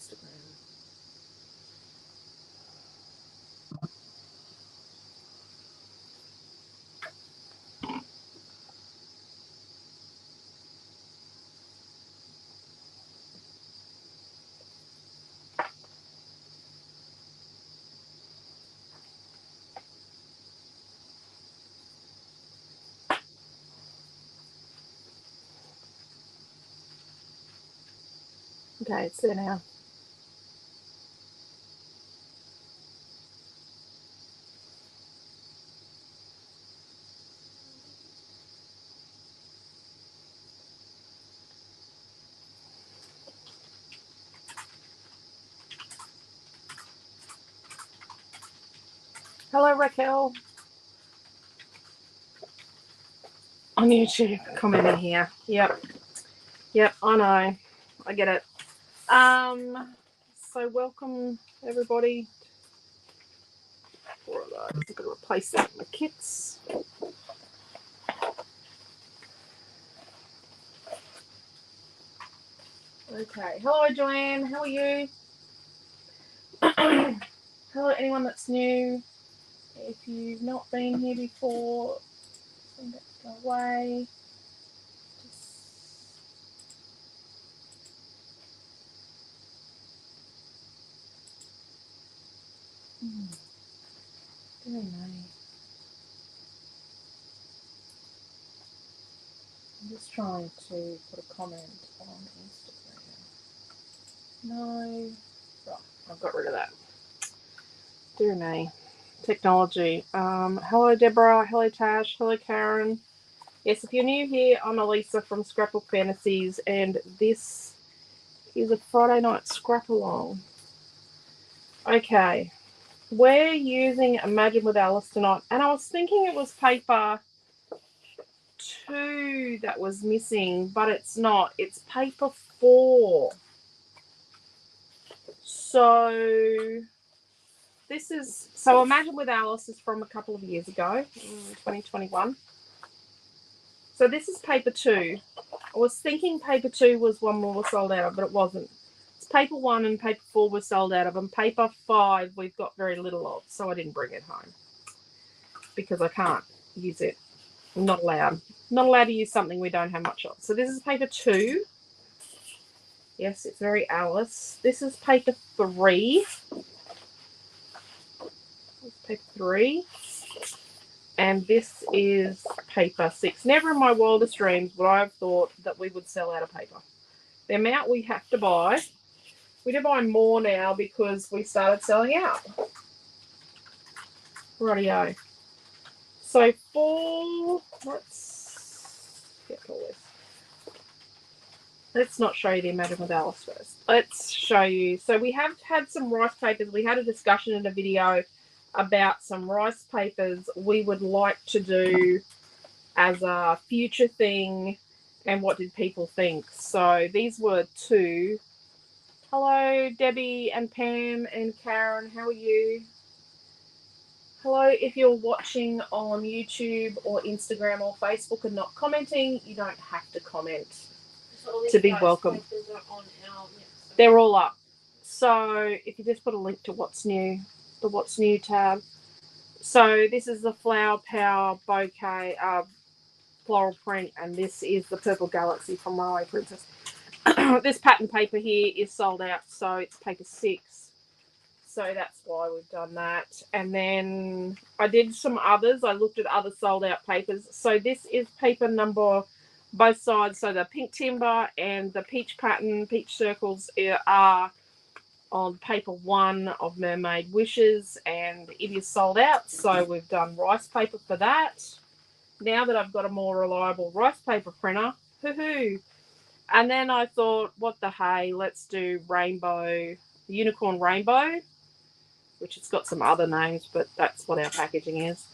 Instagram. Okay, it's there now. Hello, Raquel. On YouTube, commenting here. Yep, I know. I get it. So welcome everybody. I've got to replace that in my kits. Okay. Hello, Joanne. How are you? Hello, anyone that's new. If you've not been here before, send it away. Very nice. I'm just trying to put a comment on Instagram. No. Right, I've got rid of that. Dear me. Technology. Hello, Deborah. Hello, Tash. Hello, Karen. Yes, if you're new here, I'm Alicia from Scrapbook Fantasies, and this is a Friday night scrap along. Okay. We're using Imagine with Alice tonight, and I was thinking it was paper 2 that was missing, but it's not. It's paper 4. So Imagine with Alice is from a couple of years ago, 2021. So this is paper 2. I was thinking paper 2 was one we were sold out of, but it wasn't. It's paper 1 and paper 4 were sold out of, and paper 5 we've got very little of, so I didn't bring it home because I can't use it. I'm not allowed. Not allowed to use something we don't have much of. So this is paper 2. Yes, it's very Alice. This is paper 3. Paper 3. And this is paper 6. Never in my wildest dreams would I have thought that we would sell out of paper. The amount we have to buy, we do buy more now because we started selling out. Rightio. So let's not show you the Imagine with Alice first. Let's show you. So we have had some rice papers. We had a discussion in a video about some rice papers we would like to do as a future thing, and what did people think. So these were 2. Hello, Debbie and Pam and Karen. How are you? Hello, if you're watching on YouTube or Instagram or Facebook and not commenting, you don't have to comment to be welcome. They're all up. So if you just put a link to what's new, the what's new tab. So this is the Flower Power Bouquet floral print, and this is the Purple Galaxy from Runaway Princess. This pattern paper here is sold out, so it's paper 6. So that's why we've done that. And then I did some others. I looked at other sold out papers. So this is paper number, both sides. So the pink timber and the peach pattern, peach circles are on paper 1 of Mermaid Wishes, and it is sold out. So we've done rice paper for that. Now that I've got a more reliable rice paper printer, hoo-hoo. And then I thought, what the hey, let's do rainbow, unicorn rainbow, which it's got some other names, but that's what our packaging is.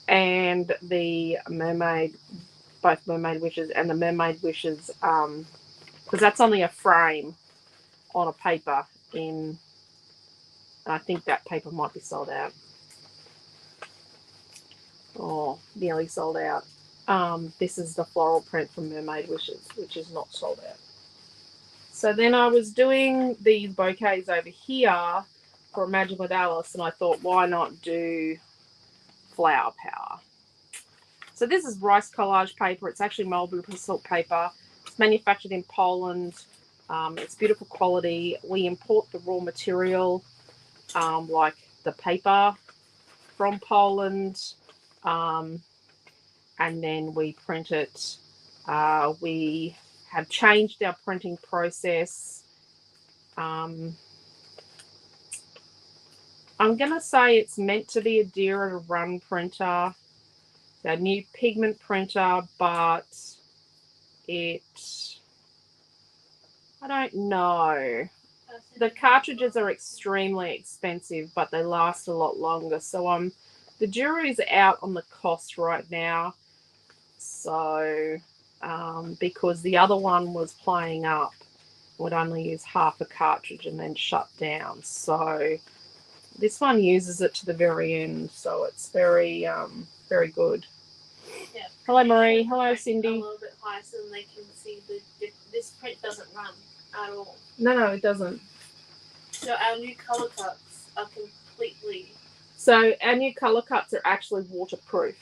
And the mermaid, both Mermaid Wishes and the Mermaid Wishes, because that's only a frame on a paper in, I think that paper might be sold out. Oh, nearly sold out. This is the floral print from Mermaid Wishes, which is not sold out. So then I was doing these bouquets over here for Imagine with Alice, and I thought, why not do flower power? So this is rice collage paper. It's actually mulberry silk paper. It's manufactured in Poland. It's beautiful quality. We import the raw material, like the paper, from Poland, and then we print it. We have changed our printing process. I'm going to say it's meant to be a Dira to Run printer, a new pigment printer, but I don't know. The cartridges are extremely expensive, but they last a lot longer. So the jury's out on the cost right now. So because the other one was playing up, would only use half a cartridge and then shut down. So this one uses it to the very end. So it's very very good. Yeah. Hello, Marie. Hello, Cindy. A little bit higher so they can see this print doesn't run at all. No, it doesn't. So our new colour cuts are completely... So our new colour cuts are actually waterproof.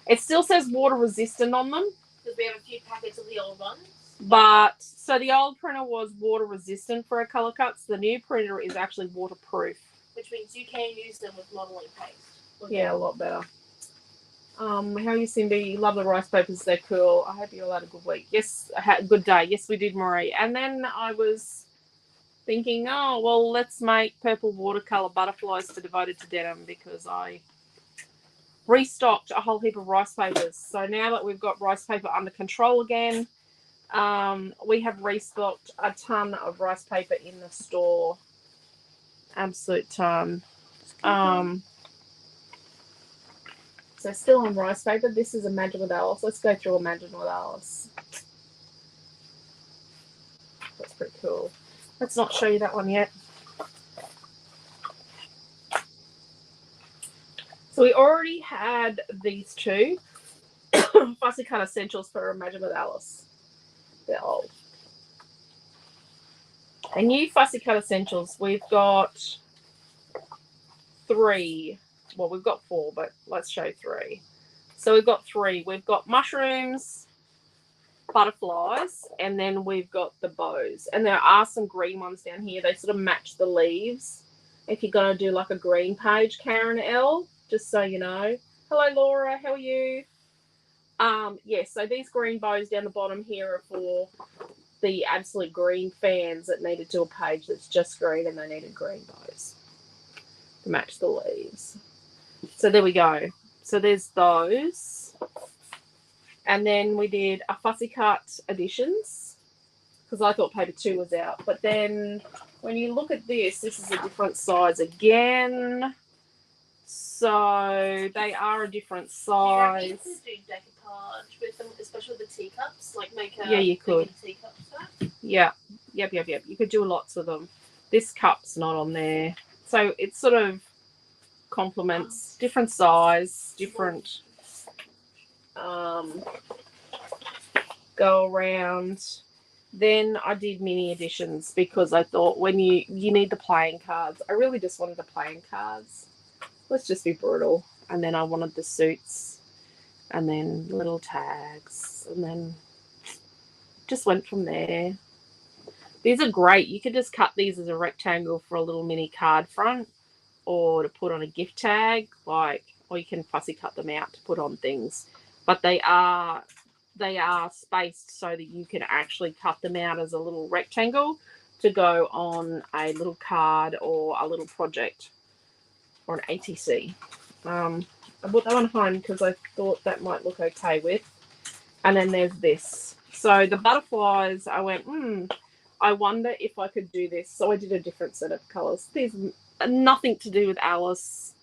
It still says water resistant on them. Because we have a few packets of the old ones. But, so the old printer was water resistant for our colour cuts. The new printer is actually waterproof. Which means you can use them with modelling paste. Yeah, a lot better. How are you, Cindy? Love the rice papers. They're cool. I hope you all had a good week. Yes, I had a good day. Yes, we did, Marie. And then I was thinking, oh, well, let's make purple watercolour butterflies for Devoted to Denim because I restocked a whole heap of rice papers. So now that we've got rice paper under control again, we have restocked a ton of rice paper in the store. Absolute ton. So still on rice paper. This is Imagine with Alice. Let's go through Imagine with Alice. That's pretty cool. Let's not show you that one yet. So we already had these two Fussy Cut Essentials for Imagine with Alice. They're old. A new Fussy Cut Essentials. We've got 3. Well, we've got 4, but let's show 3. So we've got 3. We've got mushrooms, butterflies, and then we've got the bows. And there are some green ones down here. They sort of match the leaves. If you're going to do like a green page, Karen L, just so you know. Hello, Laura. How are you? Yes, so these green bows down the bottom here are for the absolute green fans that needed to do a page that's just green and they needed green bows to match the leaves. So there we go. So there's those. And then we did a Fussy Cut Editions because I thought paper 2 was out. But then when you look at this is a different size again. So they are a different size. You could do decoupage with them, especially with the teacups. Like make a you could. Teacup set. Yeah. Yep. You could do lots of them. This cup's not on there. So it sort of complements different size, different go around. Then I did mini editions because I thought when you need the playing cards. I really just wanted the playing cards. Let's just be brutal. And then I wanted the suits and then little tags and then just went from there. These are great. You could just cut these as a rectangle for a little mini card front or to put on a gift tag, or you can fussy cut them out to put on things. But they are spaced so that you can actually cut them out as a little rectangle to go on a little card or a little project or an ATC. I put that one home because I thought that might look okay with. And then there's this. So the butterflies, I went, I wonder if I could do this. So I did a different set of colours. There's nothing to do with Alice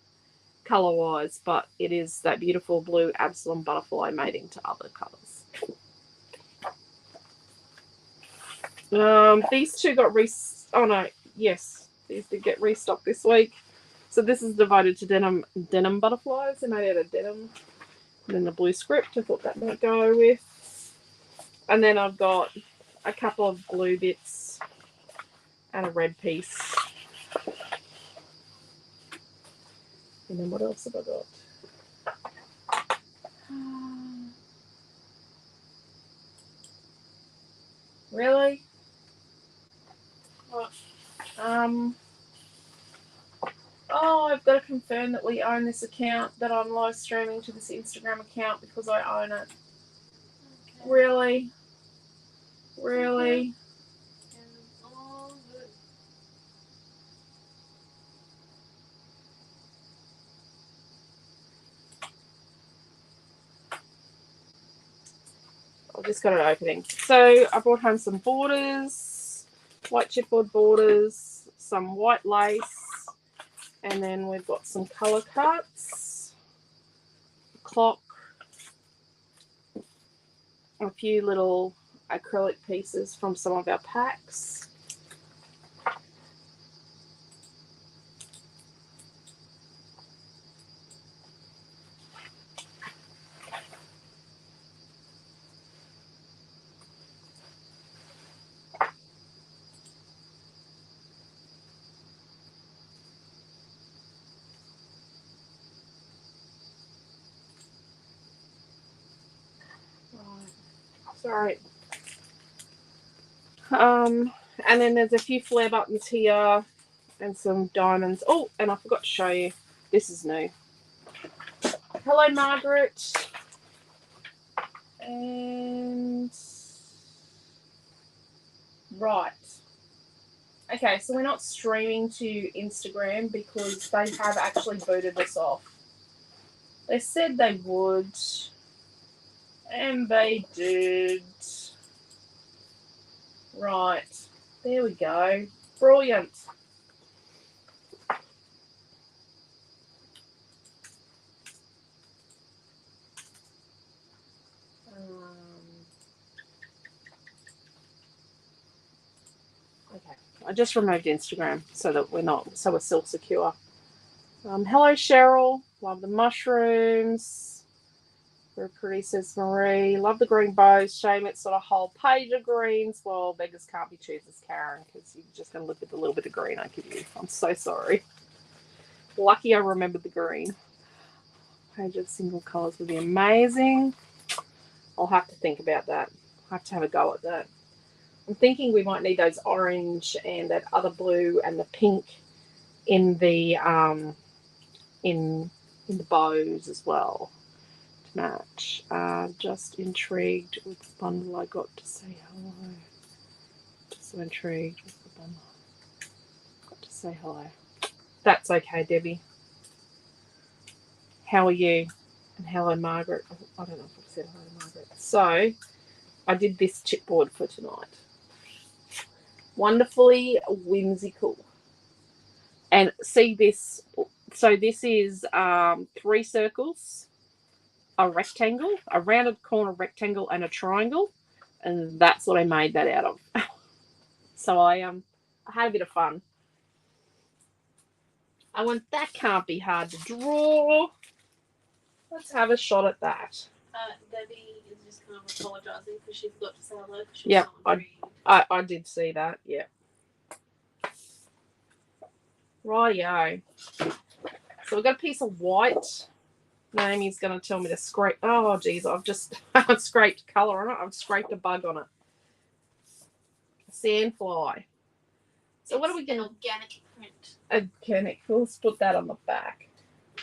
colour-wise, but it is that beautiful blue Absalom butterfly made into other colours. These two got these did get restocked this week. So this is Devoted to Denim butterflies. They're made out of denim. And then the blue script, I thought that might go with. And then I've got a couple of blue bits, and a red piece. And then what else have I got? Really? What? Oh, I've got to confirm that we own this account, that I'm live streaming to this Instagram account because I own it. Okay. Really? Really? Oh, good. I've just got it opening. So I brought home some borders, white chipboard borders, some white lace, and then we've got some colour cuts, a clock, a few little acrylic pieces from some of our packs. Sorry. And then there's a few flare buttons here and some diamonds. Oh, and I forgot to show you. This is new. Hello, Margaret. And right. Okay, so we're not streaming to Instagram because they have actually booted us off. They said they would, and they did. Right, there we go. Brilliant. Okay, I just removed Instagram so that we're still secure. Hello, Cheryl. Love the mushrooms. Very pretty, says Marie. Love the green bows. Shame it's sort of whole page of greens. Well, beggars can't be choosers, Karen, because you're just going to look at the little bit of green I give you. I'm so sorry. Lucky I remembered the green. Page of single colours would be amazing. I'll have to think about that. I'll have to have a go at that. I'm thinking we might need those orange and that other blue and the pink in the in the bows as well to match. Just intrigued with the bundle I got to say hello. Just so intrigued with the bundle. Got to say hello. That's okay, Debbie. How are you? And hello, Margaret. I don't know if I've said hello to Margaret. So I did this chipboard for tonight. Wonderfully whimsical. And see this. So this is 3 circles, a rectangle, a rounded corner rectangle, and a triangle, and that's what I made that out of. So I had a bit of fun. I went, that can't be hard to draw. Let's have a shot at that. Debbie is just kind of apologising because she forgot to say hello. Yep, I did see that. Yeah. Rightio. So we've got a piece of white. Naomi's going to tell me to scrape. Oh, geez, I've scraped colour on it. I've scraped a bug on it. A sandfly. So what are we going to... Organic print. Organic. Let's put that on the back.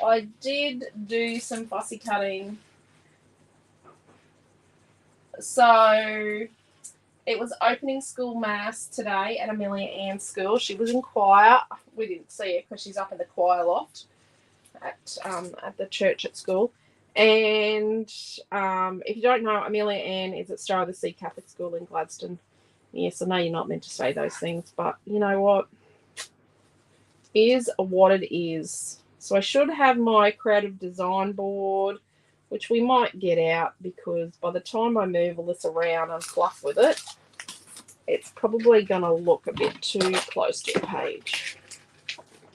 I did do some fussy cutting. So it was opening school mass today at Amelia Ann's school. She was in choir. We didn't see her because she's up in the choir loft at the church at school. And if you don't know, Amelia Ann is at Star of the Sea Catholic School in Gladstone. Yes, I know you're not meant to say those things, but you know what? Is what it is. So I should have my creative design board, which we might get out because by the time I move all this around and fluff with it, it's probably going to look a bit too close to the page.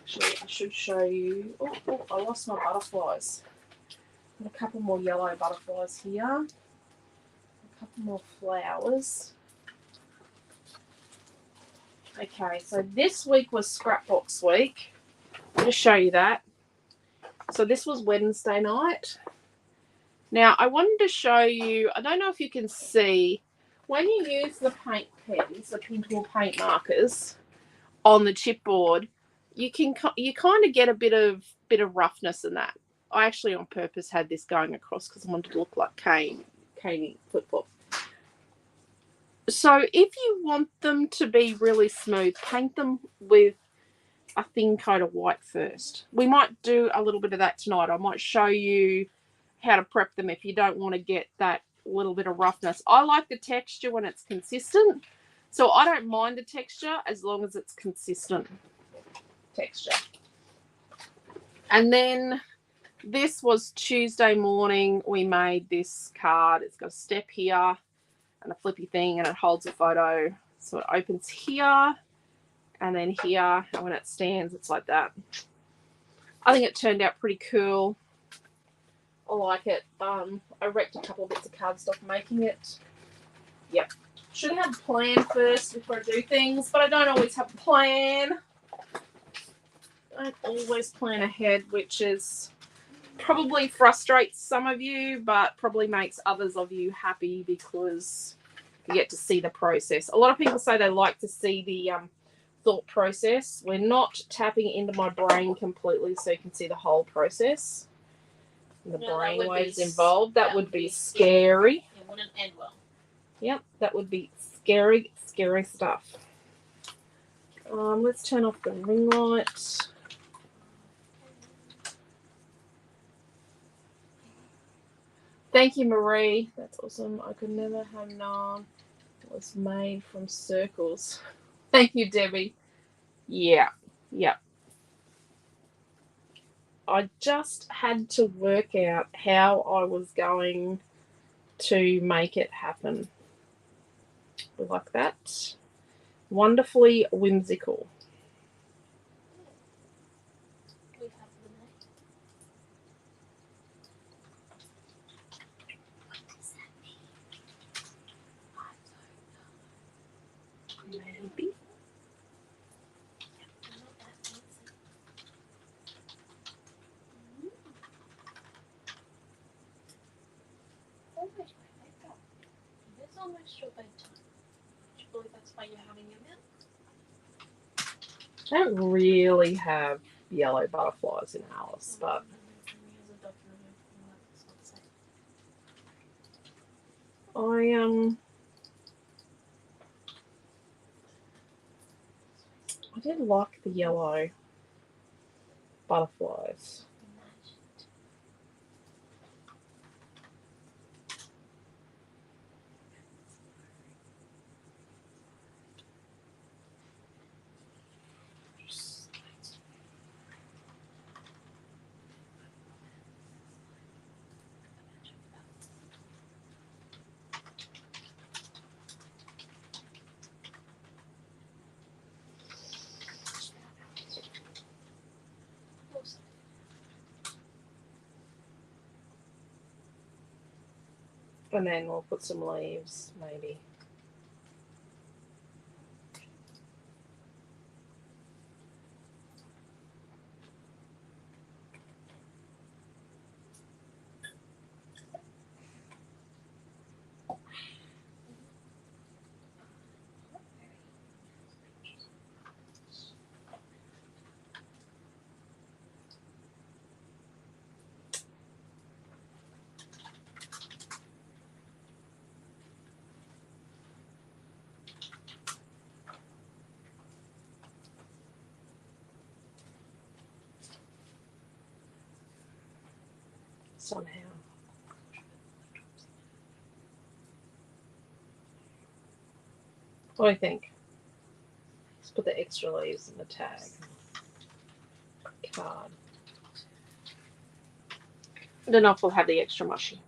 Actually, I should show you. Oh, I lost my butterflies. A couple more yellow butterflies here. A couple more flowers. Okay, so this week was Scrapbooks week. I'll just show you that. So this was Wednesday night. Now, I wanted to show you, I don't know if you can see, when you use the paint pens, the pintle paint markers on the chipboard, you kind of get a bit of roughness in that. I actually on purpose had this going across because I wanted to look like Caney flip-flop. So if you want them to be really smooth, paint them with a thin coat of white first. We might do a little bit of that tonight. I might show you how to prep them if you don't want to get that little bit of roughness. I like the texture when it's consistent, so I don't mind the texture as long as it's consistent texture. And then this was Tuesday morning. We made this card. It's got a step here and a flippy thing, and it holds a photo. So it opens here and then here, and when it stands, it's like that. I think it turned out pretty cool. I like it. I wrecked a couple of bits of cardstock making it. Yep. Should have a plan first before I do things, but I don't always have a plan. I don't always plan ahead, which is probably frustrates some of you, but probably makes others of you happy because you get to see the process. A lot of people say they like to see the thought process. We're not tapping into my brain completely so you can see the whole process. The brain waves involved. That would be scary. It wouldn't end well. Yep, that would be scary, scary stuff. Let's turn off the ring light. Thank you, Marie. That's awesome. I could never have known it was made from circles. Thank you, Debbie. Yeah. I just had to work out how I was going to make it happen. Like that. Wonderfully whimsical. We have the name. Maybe. It's almost your bedtime. Do you believe that's why you're having your milk? I don't really have yellow butterflies in Alice, but I did like the yellow butterflies. And then we'll put some leaves, maybe. Somehow. What do you think? Let's put the extra leaves in the tag. Card. I don't know if we'll have the extra mushy.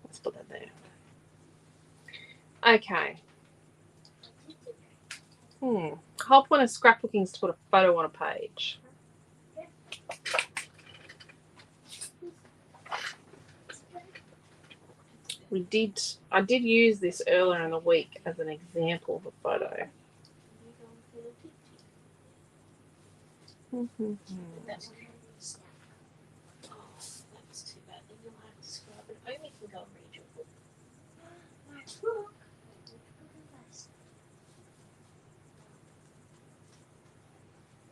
Let's put that there. Okay. The whole point of scrapbooking is to put a photo on a page. I did use this earlier in the week as an example of a photo. That one has- Oh, that was too bad. Then you'll have to scrub it. Omi can go and read your book. My book?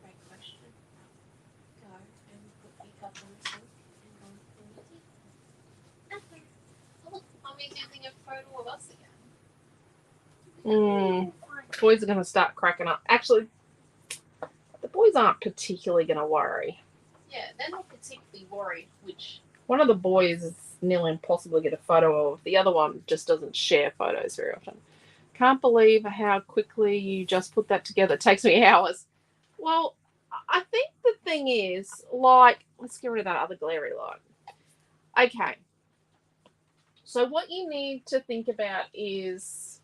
Great question. Go and put your cup on the sink and go and clean your teeth. Okay. Oh, look, Mommy's using a photo of us again. Boys are going to start cracking up. Actually, the boys aren't particularly going to worry. Yeah, they're not particularly worried, which... One of the boys is nearly impossible to get a photo of. The other one just doesn't share photos very often. Can't believe how quickly you just put that together. It takes me hours. Well, I think the thing is, like, let's get rid of that other glary light. Okay. So what you need to think about is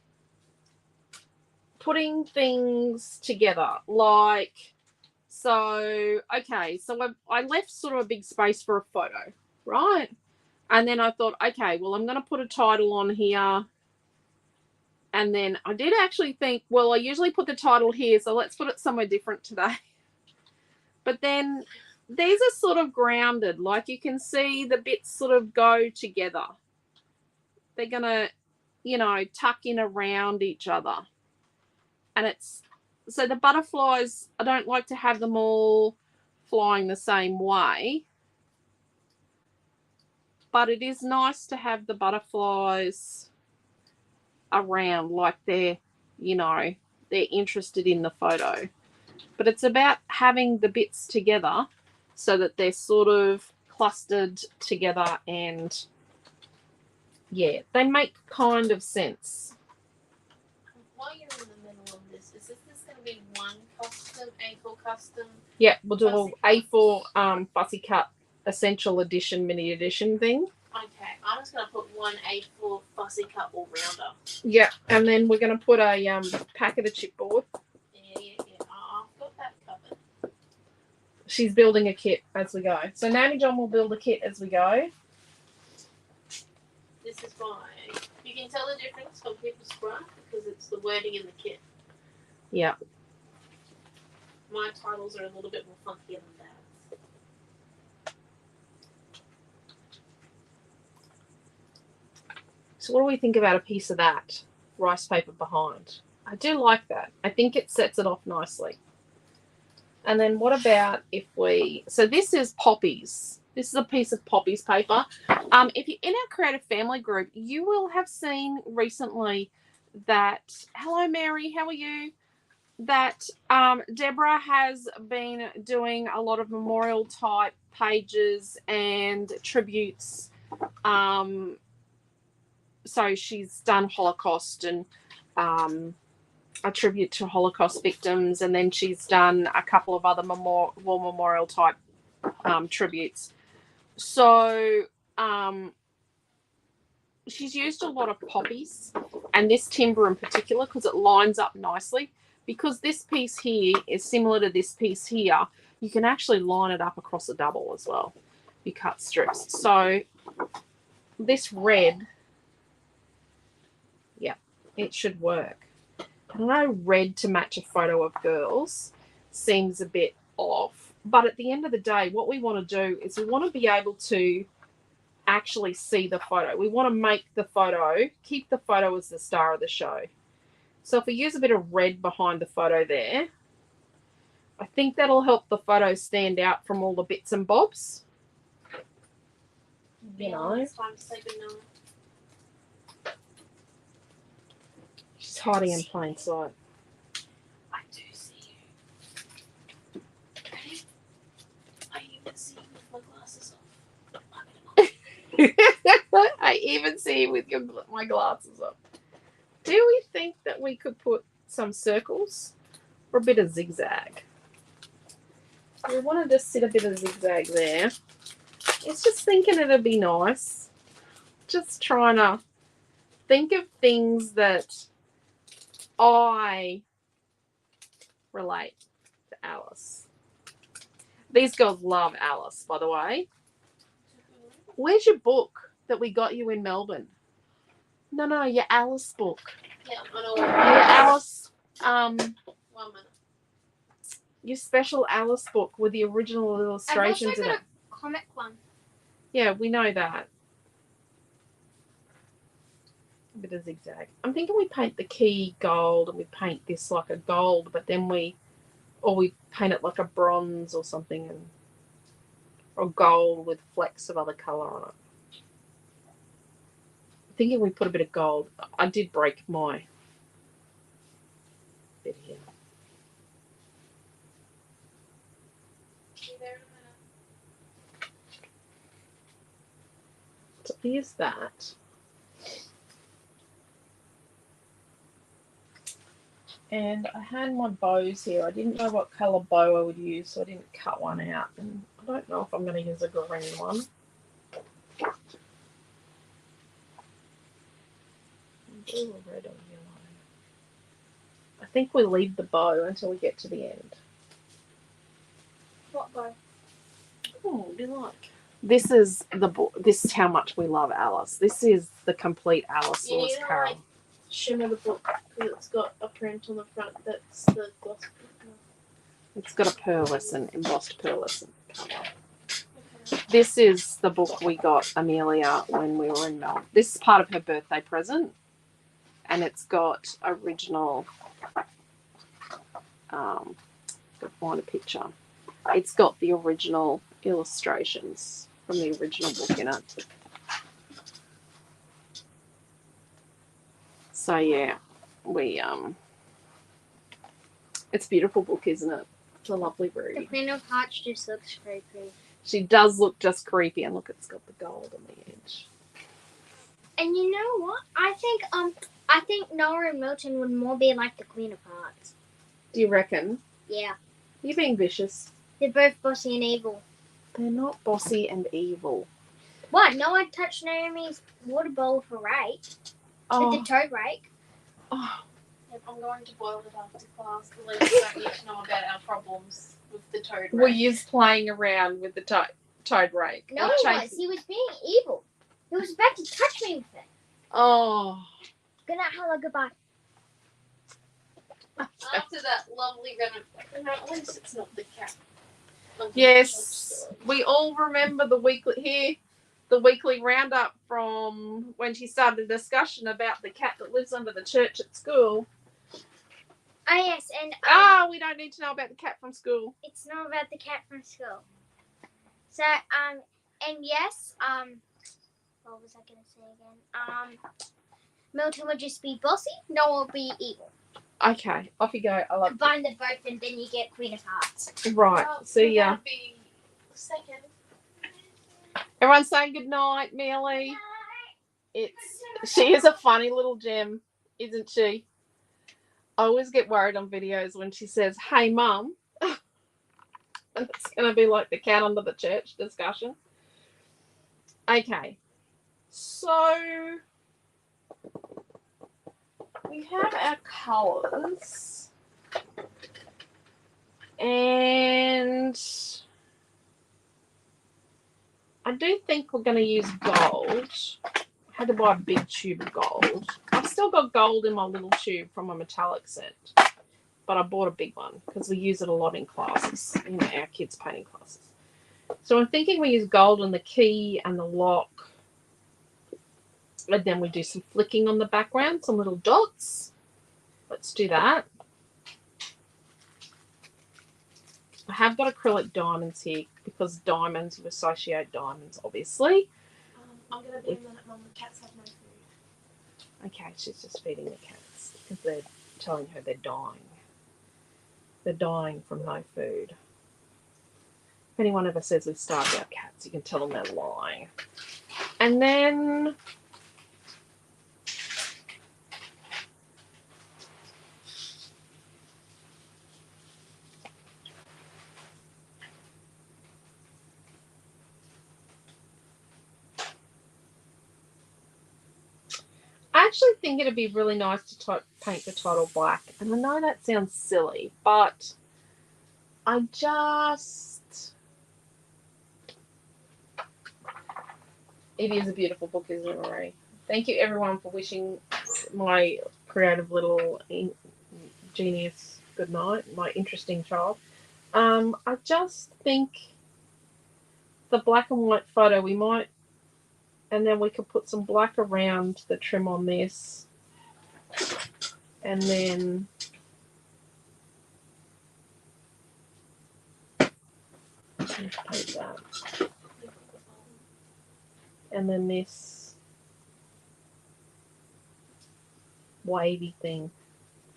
putting things together. Like, so, okay, so I left sort of a big space for a photo, right? And then I thought, okay, well, I'm going to put a title on here. And then I did actually think, well, I usually put the title here, so let's put it somewhere different today. But then these are sort of grounded. Like you can see the bits sort of go together. They're going to, you know, tuck in around each other. And it's, so the butterflies, I don't like to have them all flying the same way. But it is nice to have the butterflies around, like they're, you know, they're interested in the photo. But it's about having the bits together so that they're sort of clustered together and, yeah, they make kind of sense. While you're in the middle of this, is this going to be one custom, A4 custom? Yeah, we'll do an A4 fussy cut essential edition, mini edition thing. Okay, I'm just going to put one A4 fussy cut all-rounder. Yeah, and then we're going to put a pack of the chipboard. Yeah. I've got that covered. She's building a kit as we go. So Nanny John will build a kit as we go. This is why you can tell the difference from people's scrap because it's the wording in the kit. Yeah. My titles are a little bit more funky than that. So what do we think about a piece of that rice paper behind? I do like that. I think it sets it off nicely. And then what about if we... So this is poppies. This is a piece of poppies paper. If you're in our creative family group, you will have seen recently that... Hello, Mary. How are you? That Deborah has been doing a lot of memorial type pages and tributes. So she's done Holocaust and a tribute to Holocaust victims, and then she's done a couple of other war memorial type tributes. So she's used a lot of poppies and this timber in particular because it lines up nicely. Because this piece here is similar to this piece here, you can actually line it up across a double as well. You cut strips. So this red, yeah, it should work. I don't know, red to match a photo of girls seems a bit off. But at the end of the day, what we want to do is we want to be able to actually see the photo. We want to make the photo, keep the photo as the star of the show. So if we use a bit of red behind the photo there, I think that'll help the photo stand out from all the bits and bobs. You know. It's time to say goodnight. She's hiding in plain sight. I do see you. Ready? I even see you with my glasses off. I even see you with my glasses off. Do we think that we could put some circles or a bit of zigzag? We want to just sit a bit of zigzag there. It's just thinking it'd be nice. Just trying to think of things that I relate to Alice. These girls love Alice, by the way. Where's your book that we got you in Melbourne? No, your Alice book. Yeah, I know. Your Alice, 1 minute. your special Alice book with the original illustrations in it. A comic one. Yeah, we know that. A bit of zigzag. I'm thinking we paint the key gold and we paint this like a gold, but then we paint it like a bronze or something, or gold with flecks of other colour on it. I'm thinking we put a bit of gold. I did break my bit here. So there's that. And I had my bows here. I didn't know what colour bow I would use, so I didn't cut one out. And I don't know if I'm going to use a green one. Blue or red or yellow. I think we'll leave the bow until we get to the end. What bow? Oh, do you like? This is the book. This is how much we love Alice. This is the complete Alice You Lewis need to Carroll. shimmer the book because it's got a print on the front that's the gloss print. It's got a pearlescent, embossed pearlescent cover. Okay. This is the book we got Amelia when we were in Melbourne. This is part of her birthday present, and it's got original. Go find a picture. It's got the original illustrations from the original book in it. So yeah, it's a beautiful book, isn't it? It's a lovely The read. Queen of Hearts just looks creepy. She does look just creepy, and look, it's got the gold on the edge. And you know what? I think Noah and Milton would more be like the Queen of Hearts. Do you reckon? Yeah. You're being vicious. They're both bossy and evil. They're not bossy and evil. What? Noah touched Naomi's water bowl for rake. With the toad rake. Oh. Yep, I'm going to boil it after class. The ladies don't need to know about our problems with the toad rake. Were you playing around with the toad rake? No, he was being evil. He was about to touch me with it. Oh. Good night, hello, goodbye. After that lovely at least it's not the cat. Yes, we all remember the weekly roundup from when she started a discussion about the cat that lives under the church at school. Oh yes, and we don't need to know about the cat from school. It's not about the cat from school. So and yes, what was I gonna say again? Milton would just be bossy, Noah would be evil. Okay, off you go. I love Combine the both and then you get Queen of Hearts. Right, see ya. Be second. Everyone's saying good night, Millie. She is a funny little gem, isn't she? I always get worried on videos when she says, "Hey, Mum," and it's going to be like the cat under the church discussion. Okay, so we have our colours, and I do think we're going to use gold. I had to buy a big tube of gold. I've still got gold in my little tube from a metallic set, but I bought a big one because we use it a lot in classes, our kids' painting classes. So I'm thinking we use gold on the key and the lock, and then we do some flicking on the background, some little dots. Let's do that. I have got acrylic diamonds here because diamonds, you associate diamonds, obviously. I'm going to be a minute, Mum. The cats have no food. Okay, she's just feeding the cats because they're telling her they're dying. They're dying from no food. If anyone ever says we've starved our cats, you can tell them they're lying. And then I actually think it'd be really nice to paint the title black. And I know that sounds silly, but it is a beautiful book, isn't it, Marie? Thank you everyone for wishing my creative little genius good night, my interesting child. I just think the black and white photo we might, and then we could put some black around the trim on this, and then paint that, and then this wavy thing.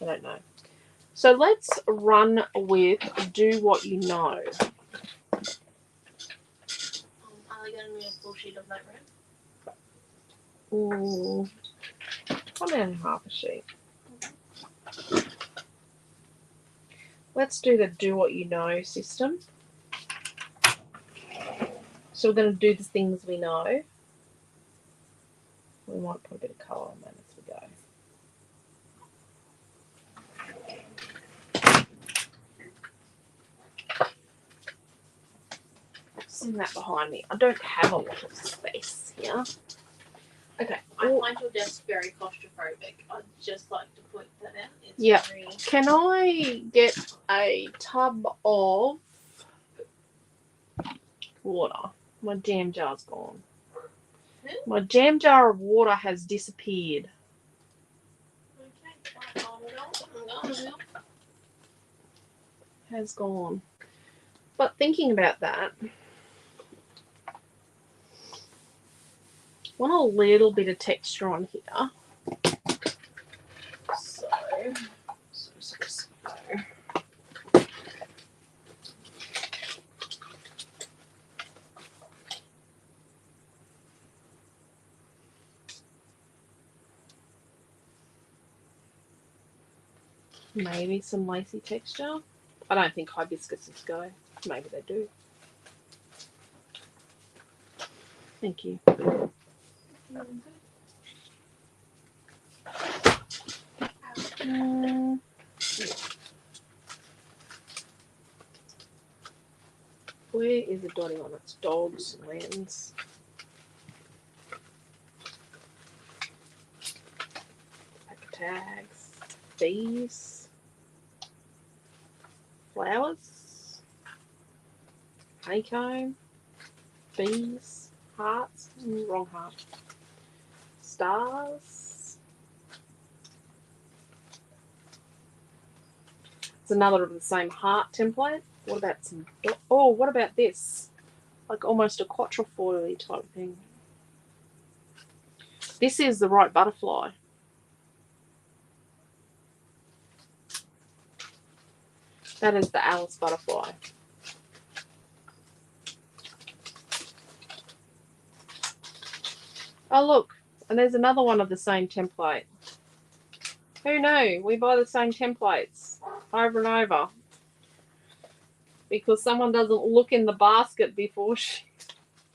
I don't know. So let's run with Do What You Know. Are they going to need a full sheet of that red? Come down half a sheet. Let's do the Do What You Know system. So we're going to do the things we know. We might put a bit of colour on that as we go. Send that behind me. I don't have a lot of space here. Okay. I find your desk very claustrophobic. I'd just like to point that out. It's Yeah. very... Can I get a tub of water? My jam jar's gone. My jam jar of water has disappeared. Okay. I'm going. Has gone. But thinking about that, want a little bit of texture on here. So maybe some lacy texture. I don't think hibiscuses go. Maybe they do. Thank you. Where is the dotting on? It's dogs, lens. Paper tags, bees, flowers, honeycomb, bees, hearts, wrong heart, stars. It's another of the same heart template. What about some... Oh, what about this? Like almost a quatrefoil type thing. This is the right butterfly. That is the Alice butterfly. Oh, look. And there's another one of the same template. Who knew? We buy the same templates over and over. Because someone doesn't look in the basket before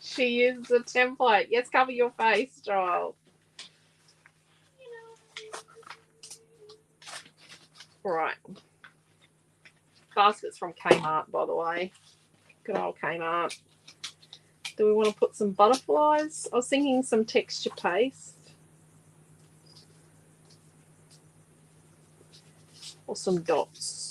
she uses the template. Yes, cover your face, child. Right. Basket's from Kmart, by the way. Good old Kmart. Do we want to put some butterflies? I was thinking some texture paste. Or some dots.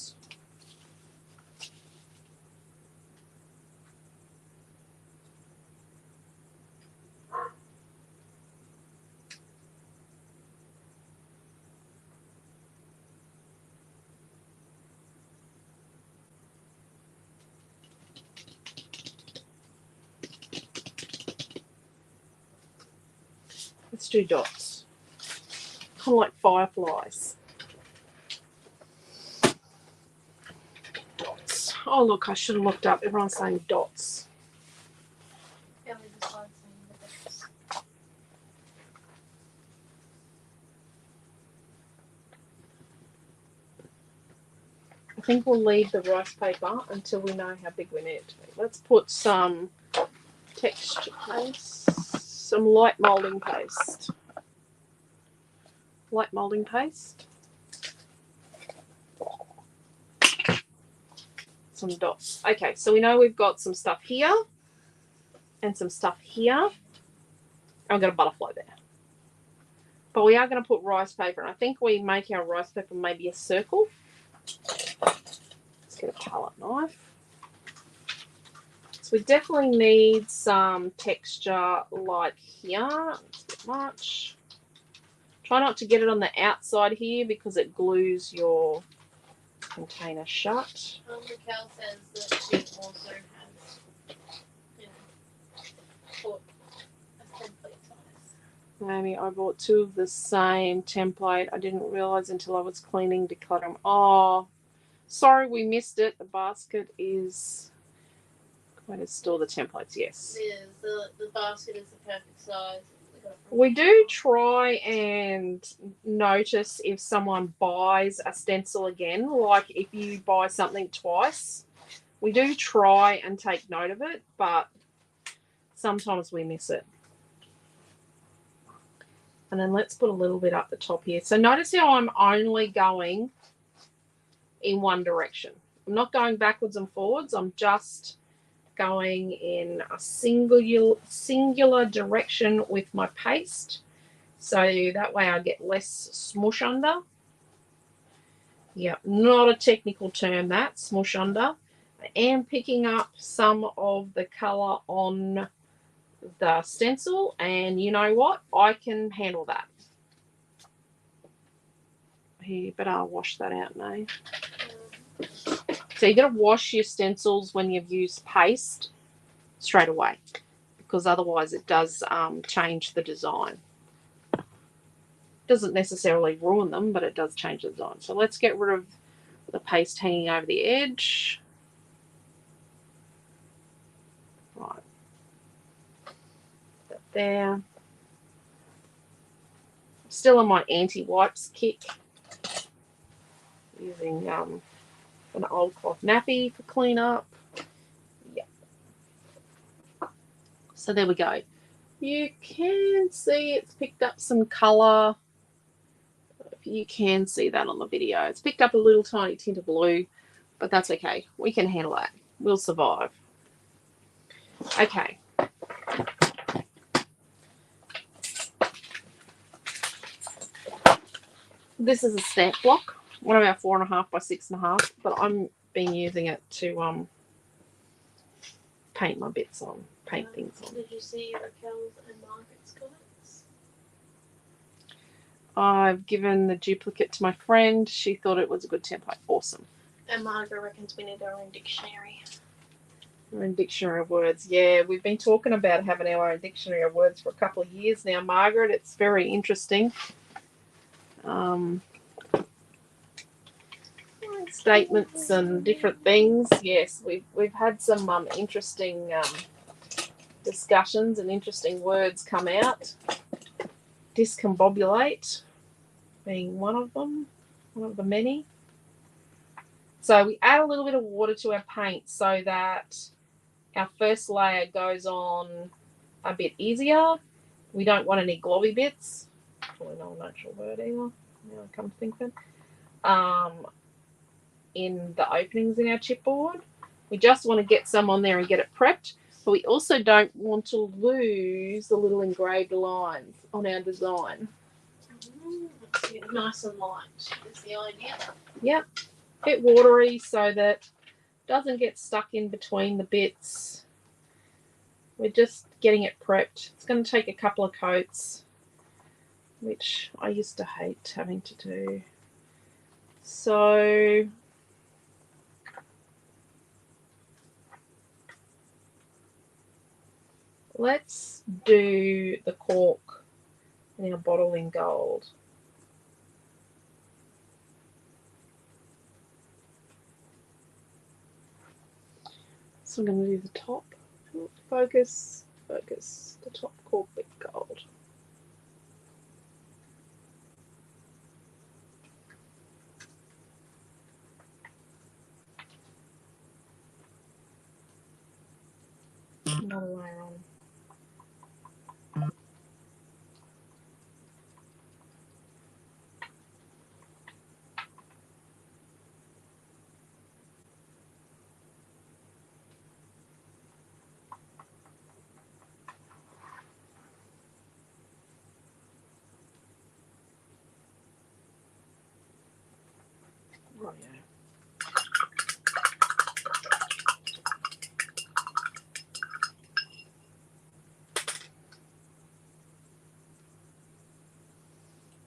Let's do dots. Kind of like fireflies. Dots. Oh, look, I should have looked up. Everyone's saying dots. I think we'll leave the rice paper until we know how big we need it to be. Let's put some texture paste, some light moulding paste. Light moulding paste. Some dots. Okay, so we know we've got some stuff here and some stuff here. I've got a butterfly there. But we are going to put rice paper. And I think we make our rice paper maybe a circle. Let's get a palette knife. So we definitely need some texture like here. It's a bit much. Try not to get it on the outside here because it glues your container shut. Raquel says that she also has, bought a template size. Maybe I bought 2 of the same template. I didn't realize until I was cleaning declutter them. Oh, sorry, we missed it. The basket is going to store the templates. Yes. It is. The basket is the perfect size. We do try and notice if someone buys a stencil again, like if you buy something twice. We do try and take note of it, but sometimes we miss it. And then let's put a little bit up the top here. So notice how I'm only going in one direction. I'm not going backwards and forwards. I'm just going in a singular direction with my paste. So that way I get less smush under. Yeah, not a technical term that, smush under. I am picking up some of the colour on the stencil, and you know what? I can handle that. You better wash that out now. So you got to wash your stencils when you've used paste straight away, because otherwise it does change the design. Doesn't necessarily ruin them, but it does change the design. So let's get rid of the paste hanging over the edge. Right. That there. Still on my anti-wipes kick. Using an old cloth nappy for cleanup. Yeah. So there we go. You can see it's picked up some colour. You can see that on the video. It's picked up a little tiny tint of blue, but that's okay. We can handle that. We'll survive. Okay. This is a stamp block, one of our 4.5 by 6.5, but I'm been using it to paint my bits on, paint things on. Did you see Raquel's and Margaret's comments? I've given the duplicate to my friend. She thought it was a good template. Awesome. And Margaret reckons we need our own dictionary. Our own dictionary of words. Yeah, we've been talking about having our own dictionary of words for a couple of years now, Margaret. It's very interesting. Statements and different things. Yes, we've had some interesting discussions and interesting words come out. Discombobulate being one of them, one of the many. So we add a little bit of water to our paint so that our first layer goes on a bit easier. We don't want any globby bits. Probably not an actual word either, now I come to think of it. In the openings in our chipboard. We just want to get some on there and get it prepped, but we also don't want to lose the little engraved lines on our design. Nice and light is the idea. Yep. A bit watery so that it doesn't get stuck in between the bits. We're just getting it prepped. It's going to take a couple of coats, which I used to hate having to do. So let's do the cork in our bottle in gold. So I'm going to do the top. Focus, the top cork bit gold. Another layer on. Oh, yeah.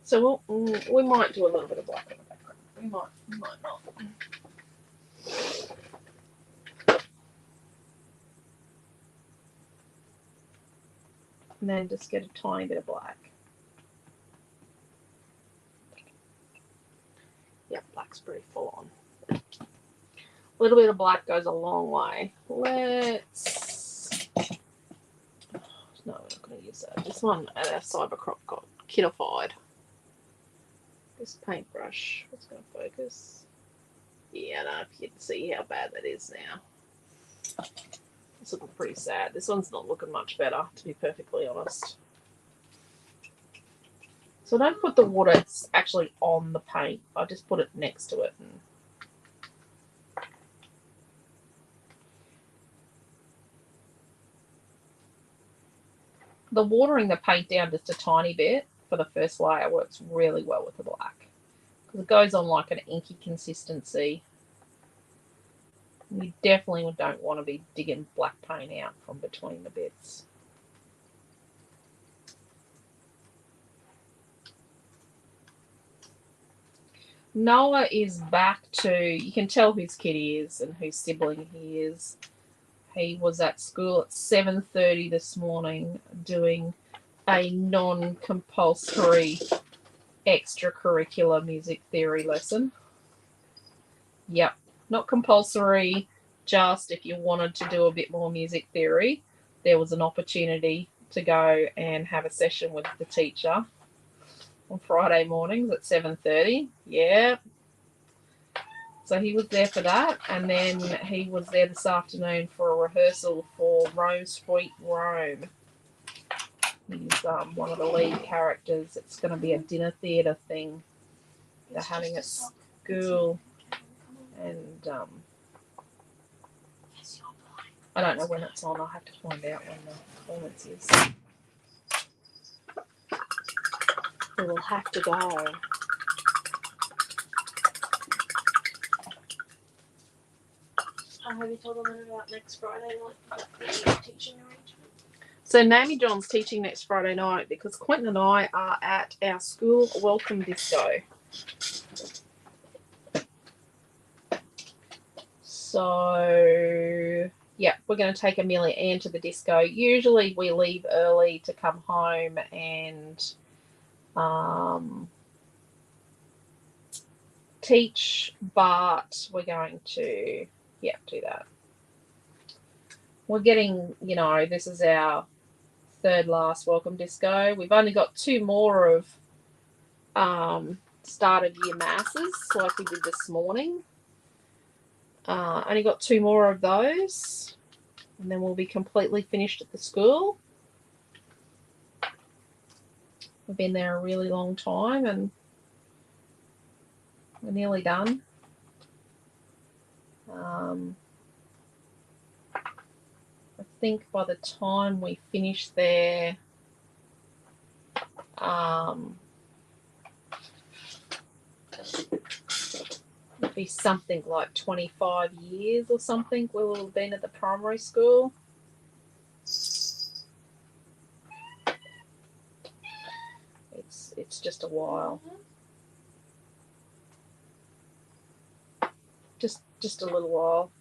So we might do a little bit of black in the background. We might not. And then just get a tiny bit of black. Yep, black's pretty full on. A little bit of black goes a long way. Let's... No, we're not going to use that. This one at our Cybercrop got kitified. This paintbrush, what's going to focus? Yeah, I don't know if you can see how bad that is now. It's looking pretty sad. This one's not looking much better, to be perfectly honest. So I don't put the water actually on the paint. I just put it next to it. And the watering the paint down just a tiny bit for the first layer works really well with the black. Because it goes on like an inky consistency. You definitely don't want to be digging black paint out from between the bits. Noah is back to, you can tell whose kid he is and whose sibling he is. He was at school at 7:30 this morning doing a non-compulsory extracurricular music theory lesson. Yep, not compulsory, just if you wanted to do a bit more music theory, there was an opportunity to go and have a session with the teacher on Friday mornings at 7:30. Yeah. So he was there for that, and then he was there this afternoon for a rehearsal for Rome Sweet Rome. He's one of the lead characters. It's going to be a dinner theatre thing they're having at school, and I don't know when it's on. I'll have to find out when the performance is. We will have to go. Have you told them about next Friday night, about the teaching arrangement? So Naomi John's teaching next Friday night because Quentin and I are at our school welcome disco. So, yeah, we're going to take Amelia Ann to the disco. Usually we leave early to come home and teach, but we're going to, do that. We're getting, this is our third last welcome disco. We've only got 2 more of start of year masses like we did this morning. Only got 2 more of those, and then we'll be completely finished at the school. We've been there a really long time, and we're nearly done. I think by the time we finish there, it'll be something like 25 years or something we'll have been at the primary school. It's just a while. Just a little while.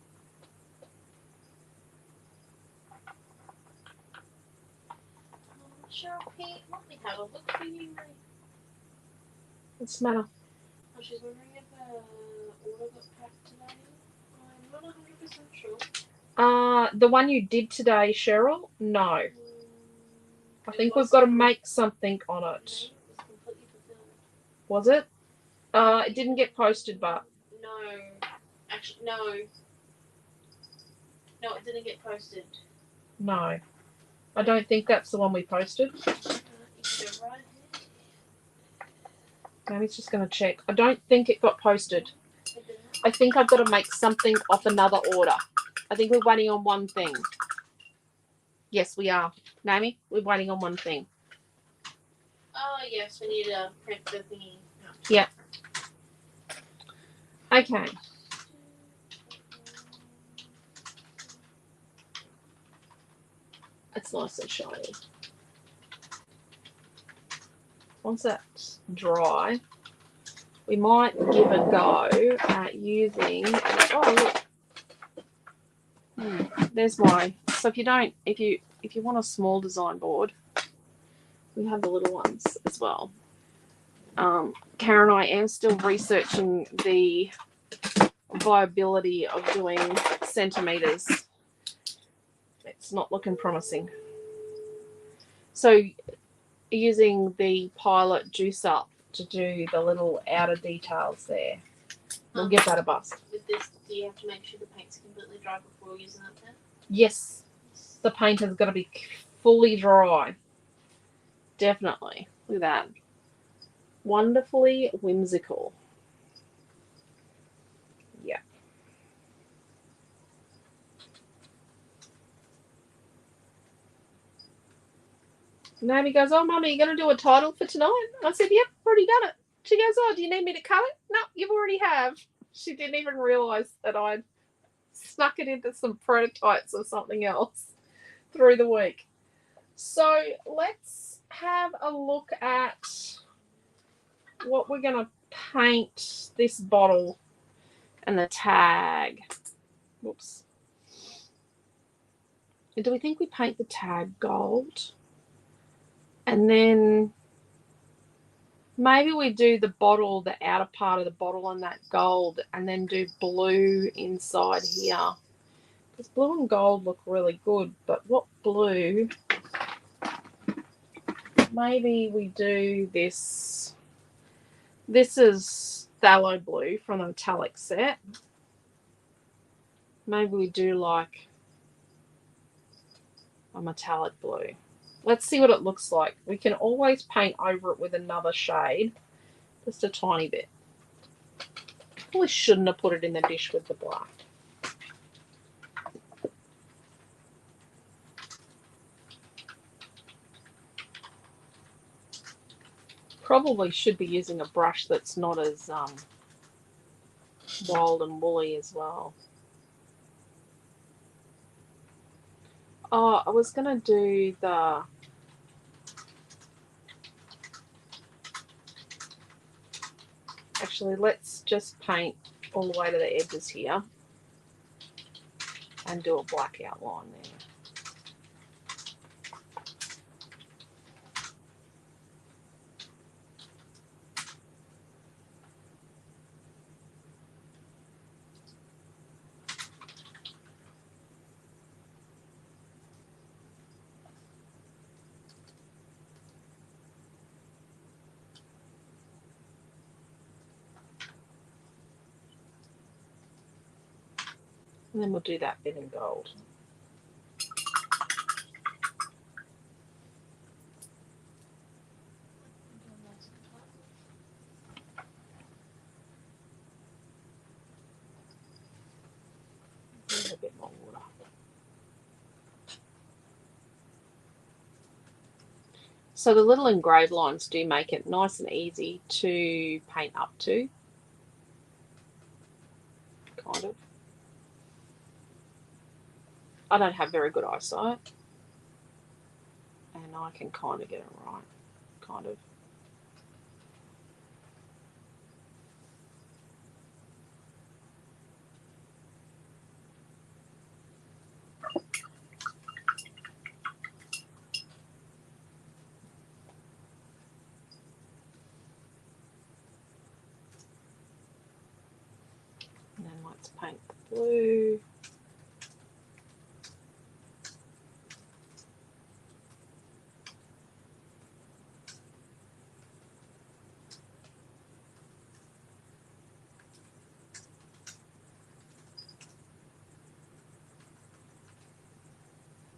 Cheryl Pete, let me have a look for you. What's the matter? Oh, she's wondering if the order got packed today. I'm not 100% sure. The one you did today, Cheryl? No. I think we've got to make something on it. No, it was completely fulfilled. Was it? It didn't get posted, but... No. Actually, no. No, it didn't get posted. No. I don't think that's the one we posted. You can go right here. Mammy's just going to check. I don't think it got posted. I think I've got to make something off another order. I think we're waiting on one thing. Yes, we are. Naomi, we're waiting on one thing. Oh, yes, we need to print the thingy. Yeah. Okay. It's nice and shiny. Once that's dry, we might give a go at using, oh look, there's my, so if you want a small design board, we have the little ones as well. Karen, I am still researching the viability of doing centimeters. It's not looking promising. So using the Pilot Juice Up to do the little outer details there. We'll give that a bust. With this, do you have to make sure the paint's completely dry before using that then? Yes. The paint has got to be fully dry. Definitely. Look at that. Wonderfully whimsical. Yeah. Naomi goes, oh, Mummy, you're going to do a title for tonight? I said, yep, already done it. She goes, oh, do you need me to cut it? No, you've already have. She didn't even realise that I'd snuck it into some prototypes or something else through the week. So let's have a look at what we're going to paint this bottle and the tag. Whoops. Do we think we paint the tag gold? And then maybe we do the bottle, the outer part of the bottle and that gold, and then do blue inside here. Because blue and gold look really good, but what blue? Maybe we do this. This is phthalo blue from the metallic set. Maybe we do like a metallic blue. Let's see what it looks like. We can always paint over it with another shade, just a tiny bit. Probably shouldn't have put it in the dish with the black. Probably should be using a brush that's not as wild and woolly as well. Oh, I was going to do the... Actually, let's just paint all the way to the edges here and do a black outline there. And then we'll do that bit in gold. A little bit more water. So the little engraved lines do make it nice and easy to paint up to. Kind of. I don't have very good eyesight. And I can kind of get it right. Kind of. And then let's paint the blue.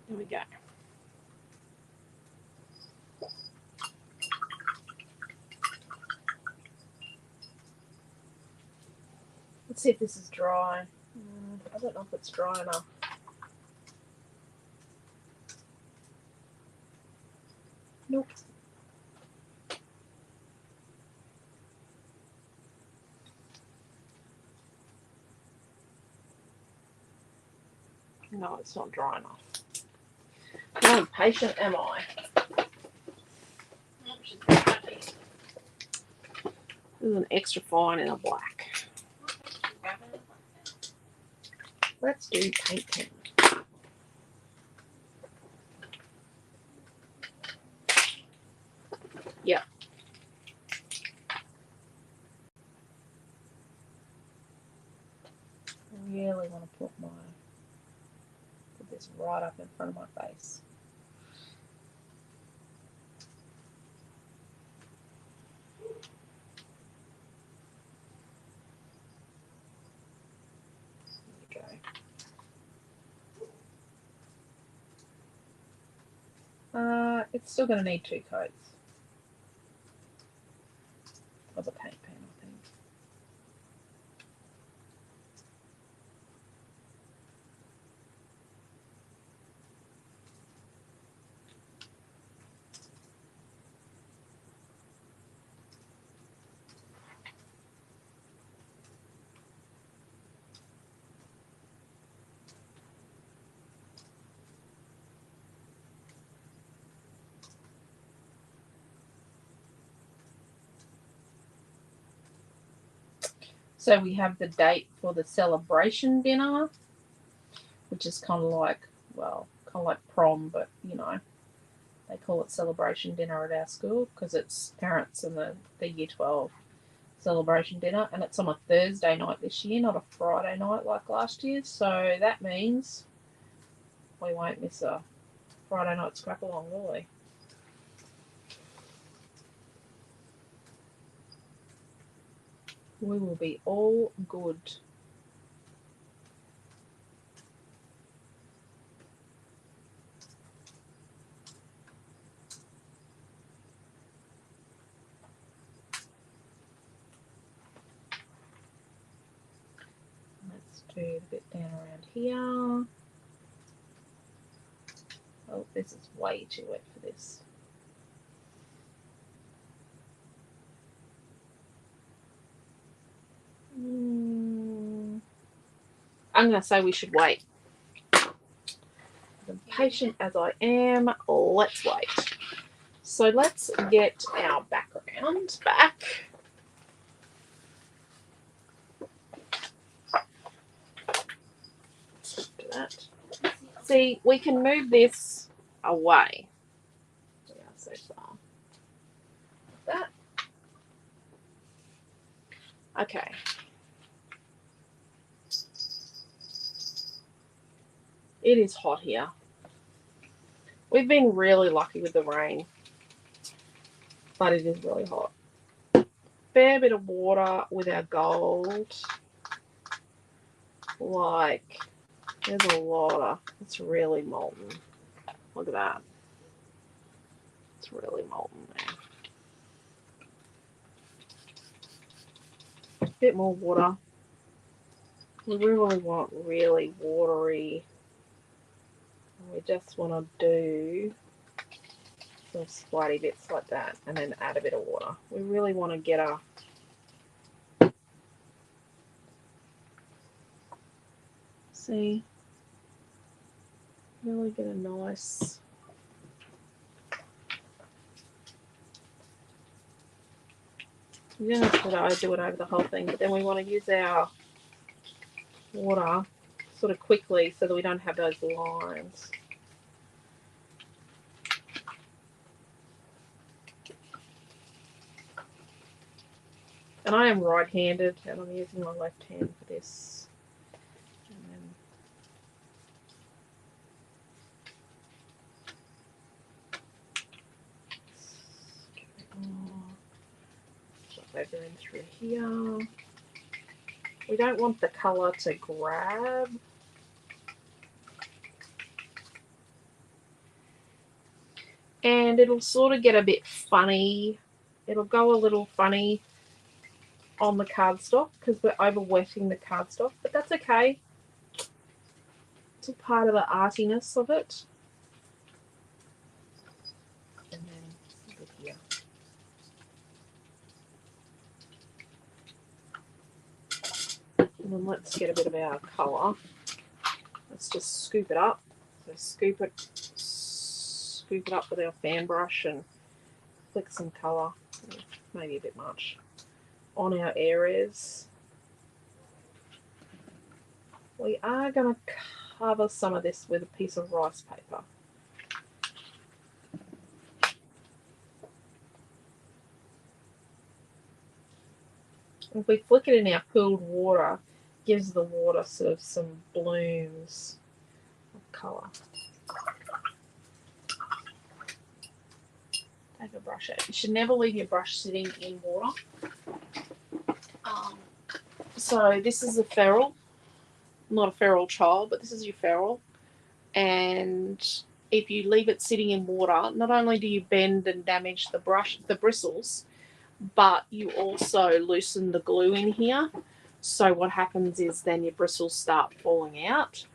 There we go. Let's see if this is dry. I don't know if it's dry enough. Nope. No, it's not dry enough. How impatient am I? There's an extra fine in a black. Let's do paint pen. Yeah. I really want to put this right up in front of my face. There we go. It's still going to need 2 coats of the paint pen, I think. So we have the date for the celebration dinner, which is kind of like, well, kind of like prom, but you know, they call it celebration dinner at our school because it's parents and the year 12 celebration dinner, and it's on a Thursday night this year, not a Friday night like last year. So that means we won't miss a Friday night scrap along, will we? We will be all good. Let's do the bit down around here. Oh, this is way too wet for this. I'm going to say we should wait. As patient as I am, let's wait. So let's get our background back. Let's do that. See, we can move this away. Yeah, so far. Like that. Okay. It is hot here. We've been really lucky with the rain, but it is really hot. Fair bit of water with our gold. Like, there's a lot of, it's really molten. Look at that. It's really molten there. A bit more water. We really want really watery. We just want to do some splatty bits like that and then add a bit of water. We really want to get a really get a nice you don't have to do it over the whole thing, but then we want to use our water sort of quickly so that we don't have those lines. And I am right-handed and I'm using my left hand for this. And then over in through here. We don't want the colour to grab. And it'll sort of get a bit funny. It'll go a little funny on the cardstock because we're over-wetting the cardstock, but that's okay. It's a part of the artiness of it. And then over here. And then let's get a bit of our colour. let's just scoop it up. So scoop it up with our fan brush and flick some colour, maybe a bit much, on our areas. We are going to cover some of this with a piece of rice paper. If we flick it in our pooled water, it gives the water sort of some blooms of colour. Take a brush out. You should never leave your brush sitting in water. So this is a feral, not a feral child, but this is your feral. And if you leave it sitting in water, not only do you bend and damage the bristles, but you also loosen the glue in here. So what happens is then your bristles start falling out.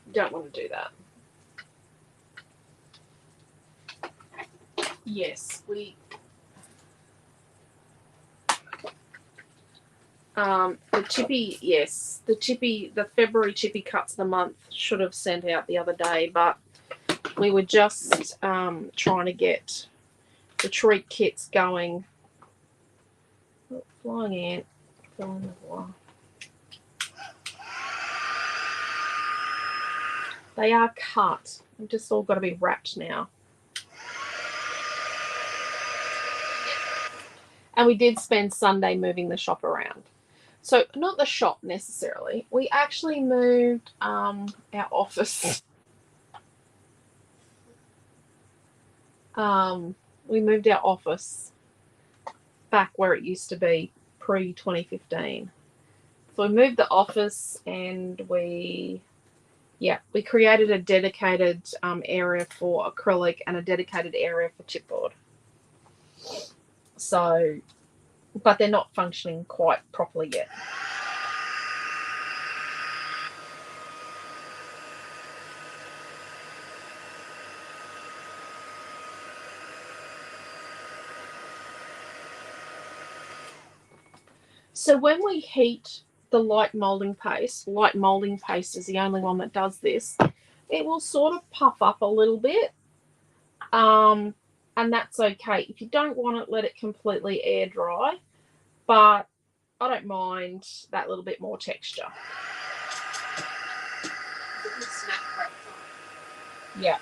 You don't want to do that. Yes, the chippy, the February chippy cuts of the month should have sent out the other day, but we were just trying to get the treat kits going. Oh, flying ant, flying the water. They are cut. They've just all got to be wrapped now. And we did spend Sunday moving the shop around. So not the shop necessarily. We actually moved our office. We moved our office back where it used to be pre-2015. So we moved the office and we created a dedicated area for acrylic and a dedicated area for chipboard. So, but they're not functioning quite properly yet. So when we heat the light moulding paste is the only one that does this, it will sort of puff up a little bit. And that's okay. If you don't want it, let it completely air dry. But I don't mind that little bit more texture. Yeah.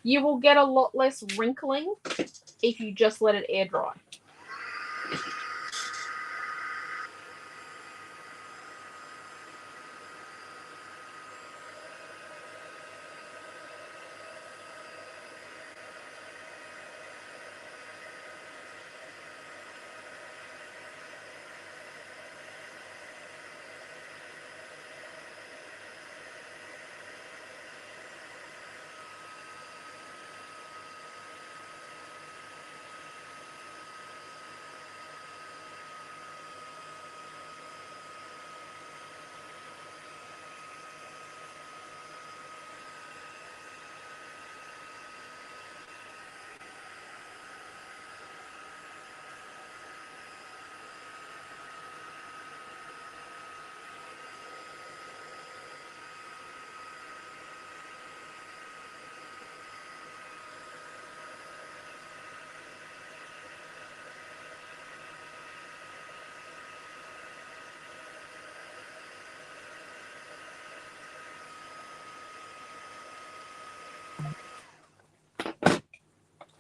You will get a lot less wrinkling if you just let it air dry.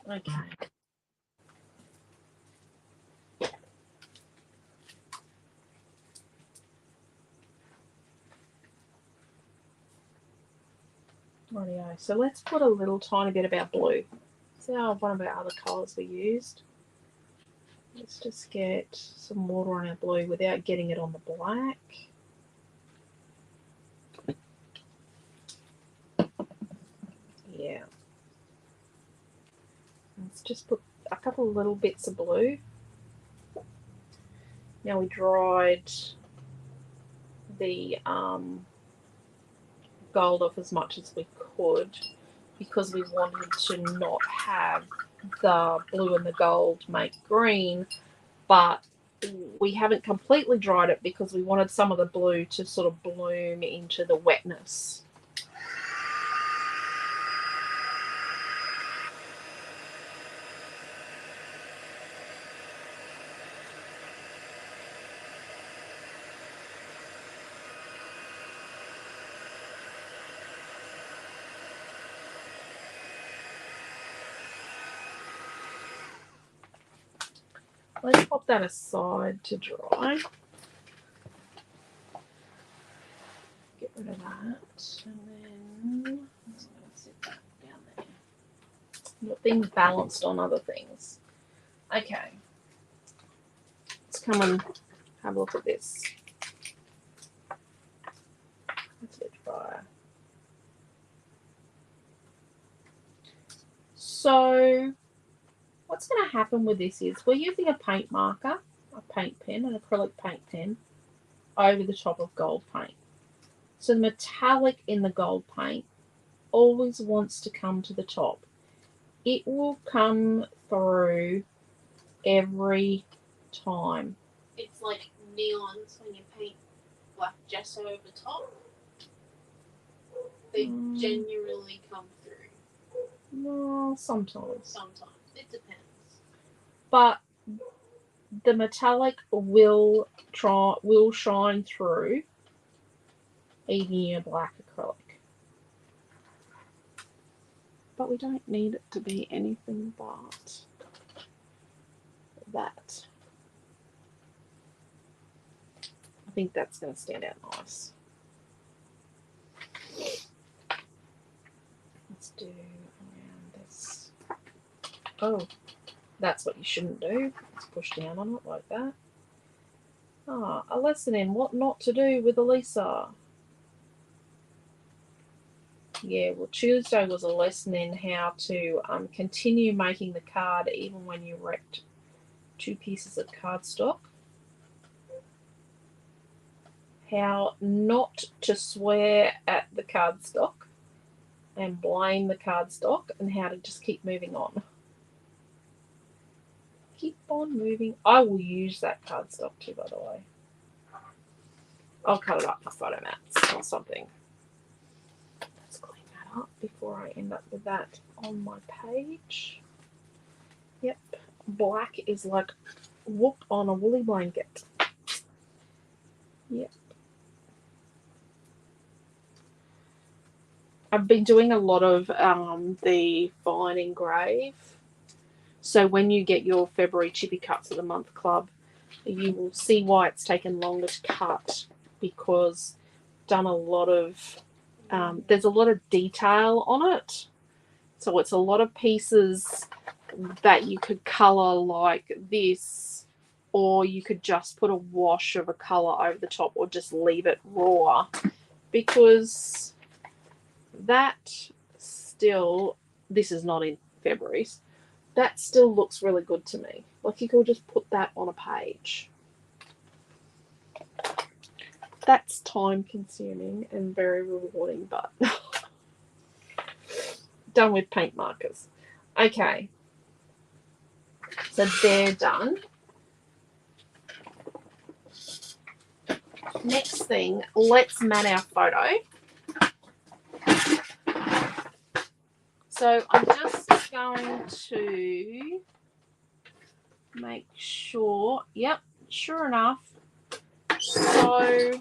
Okay. Rightio. So let's put a little tiny bit of our blue. See how one of our other colours we used? Let's just get some water on our blue without getting it on the black. Yeah. Let's just put a couple of little bits of blue. Now we dried the gold off as much as we could because we wanted to not have the blue and the gold make green, but we haven't completely dried it because we wanted some of the blue to sort of bloom into the wetness. Let's pop that aside to dry. Get rid of that. And then I'm just going to sit that down there. Got things balanced on other things. Okay. Let's come and have a look at this. That's a bit drier. So what's going to happen with this is we're using a paint marker, a paint pen, an acrylic paint pen over the top of gold paint. So the metallic in the gold paint always wants to come to the top. It will come through every time. It's like neons when you paint black gesso over top. They genuinely come through. No, sometimes. Sometimes. It depends. But the metallic will shine through even your black acrylic. But we don't need it to be anything but that. I think that's going to stand out nice. Let's do around this. Oh, that's what you shouldn't do. Let's push down on it like that. Ah, a lesson in what not to do with Alicia. Yeah, well, Tuesday was a lesson in how to continue making the card even when you wrecked 2 pieces of cardstock. How not to swear at the cardstock and blame the cardstock, and how to just keep moving on. Keep on moving. I will use that cardstock too, by the way. I'll cut it up for photo mats or something. Let's clean that up before I end up with that on my page. Yep. Black is like whoop on a woolly blanket. Yep. I've been doing a lot of the fine engrave. So when you get your February Chippy Cuts of the Month Club, you will see why it's taken longer to cut, because done a lot of there's a lot of detail on it. So it's a lot of pieces that you could colour like this, or you could just put a wash of a colour over the top, or just leave it raw, because that still, this is not in February's, that still looks really good to me. Like you could just put that on a page. That's time consuming and very rewarding, but done with paint markers. Okay, so they're done. Next thing, let's mat our photo. So I'm just going to make sure, yep, sure enough. So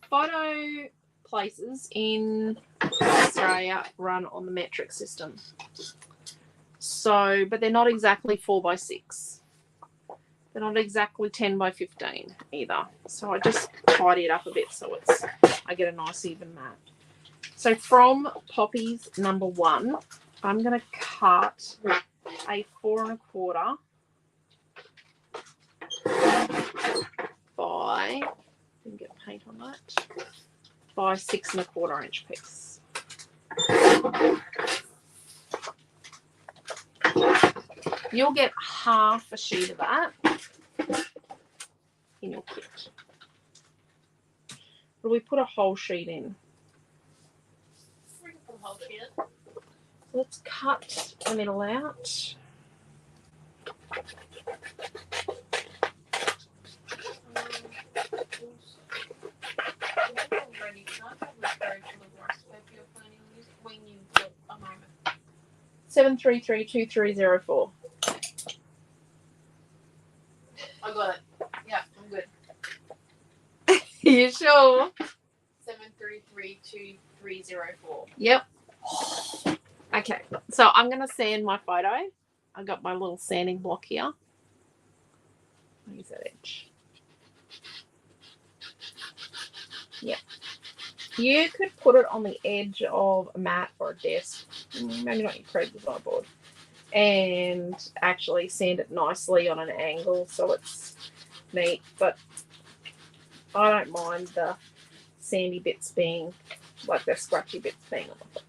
photo places in Australia run on the metric system. So, but they're not exactly 4x6. They're not exactly 10x15 either. So I just tidy it up a bit so I get a nice even mat. So from Poppy's number 1, I'm going to cut a 4 1/4 by, didn't get paint on that, by 6 1/4 inch piece. You'll get half a sheet of that in your kit. But we put a whole sheet in. We can put a whole sheet. Let's cut the middle out. 7332304. I got it. Yeah, I'm good. You sure? 7332304. Yep. Okay, so I'm going to sand my photo. I got my little sanding block here. Use that edge. Yep. You could put it on the edge of a mat or a desk, maybe not your credit design board, and actually sand it nicely on an angle so it's neat. But I don't mind the sandy bits being, like the scratchy bits being on the photo.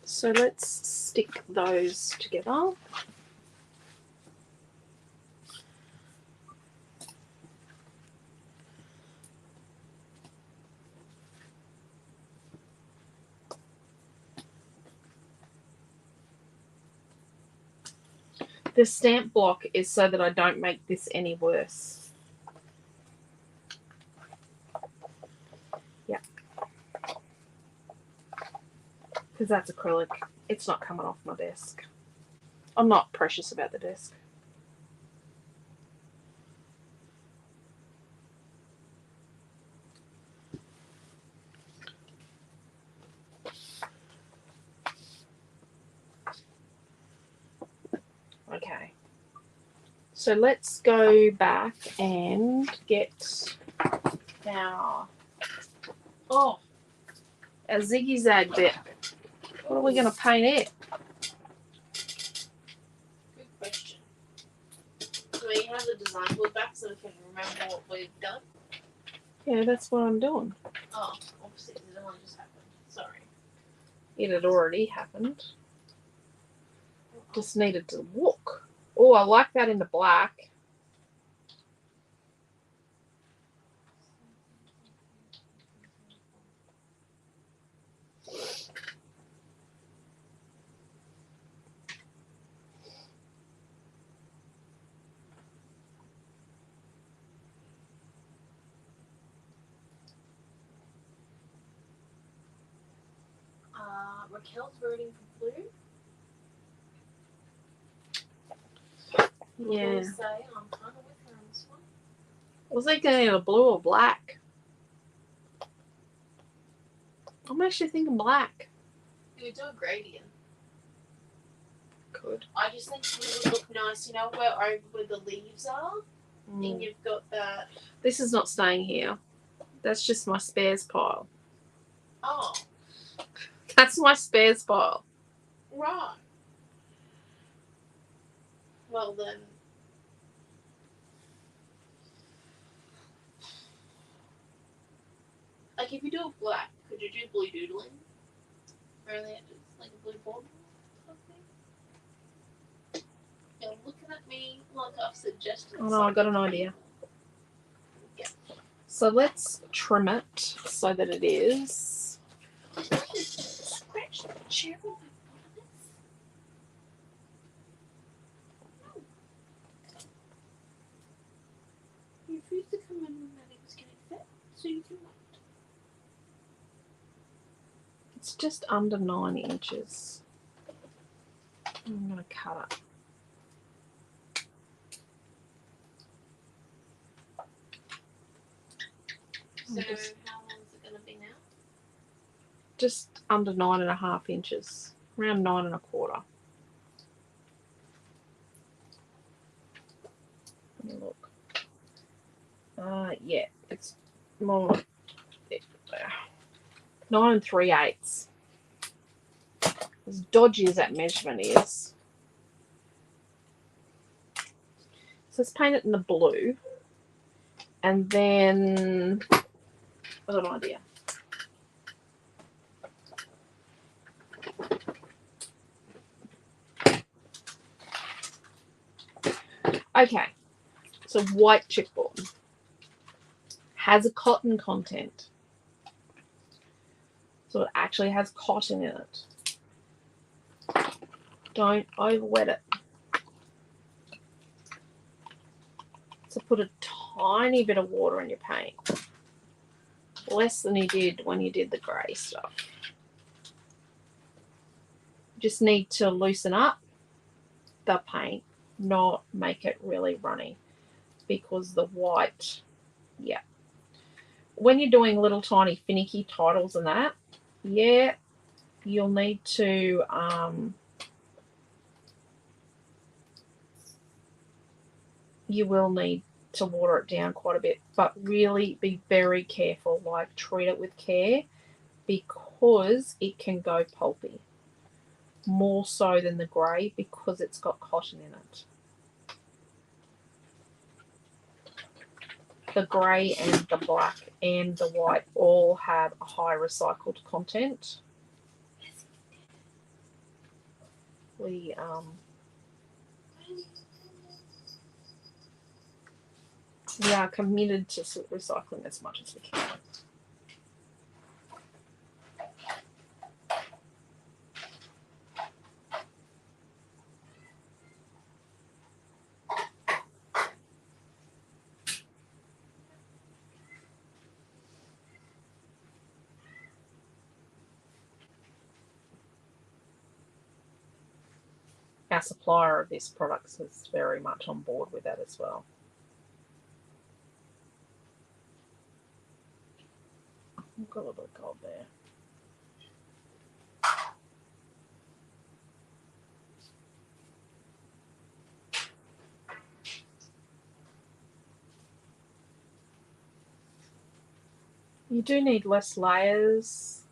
So let's stick those together. The stamp block is so that I don't make this any worse. Yeah. Because that's acrylic. It's not coming off my desk. I'm not precious about the desk. Okay. So let's go back and get our our ziggy-zag bit. What are we going to paint it? Good question. Do we have the design board back so we can remember what we've done? Yeah, that's what I'm doing. Oh, obviously the design just happened. Sorry. It had already happened. Just needed to look. Oh, I like that in the black. Raquel's voting for blue. Yeah. Say I'm kind of with her on this one. Was I going to blue or black? I'm actually thinking black. You would do a gradient. Could. I just think it would look nice, you know, where the leaves are, and you've got that. This is not staying here. That's just my spares pile. Oh. That's my spares pile. Right. Well then. Like if you do a black, could you do blue doodling? Around the edges, like a blue border or something? You're looking at me like I've suggested. Oh no, I got an idea. Yeah. So let's trim it so that it is. Scratch the chair with my bottom. You refused to come in when Maddie was getting fit, so you can wait. It's just under 9 inches. I'm going to cut it. So how long is it going to be now? Just under 9.5 inches. Around 9 1/4. Let me look. Yeah, it's more 9 3/8. As dodgy as that measurement is. So let's paint it in the blue. And then I've got an idea. Okay, so white chipboard has a cotton content. So it actually has cotton in it. Don't over wet it. So put a tiny bit of water in your paint. Less than you did when you did the grey stuff. Just need to loosen up the paint, not make it really runny, because the white, yeah. When you're doing little tiny finicky titles and that, yeah, you'll need to you will need to water it down quite a bit, but really be very careful, like treat it with care, because it can go pulpy, more so than the grey, because it's got cotton in it. The grey and the black and the white all have a high recycled content. We are committed to recycling as much as we can. Our supplier of this product is very much on board with that as well. I've got a little bit of gold there. You do need less layers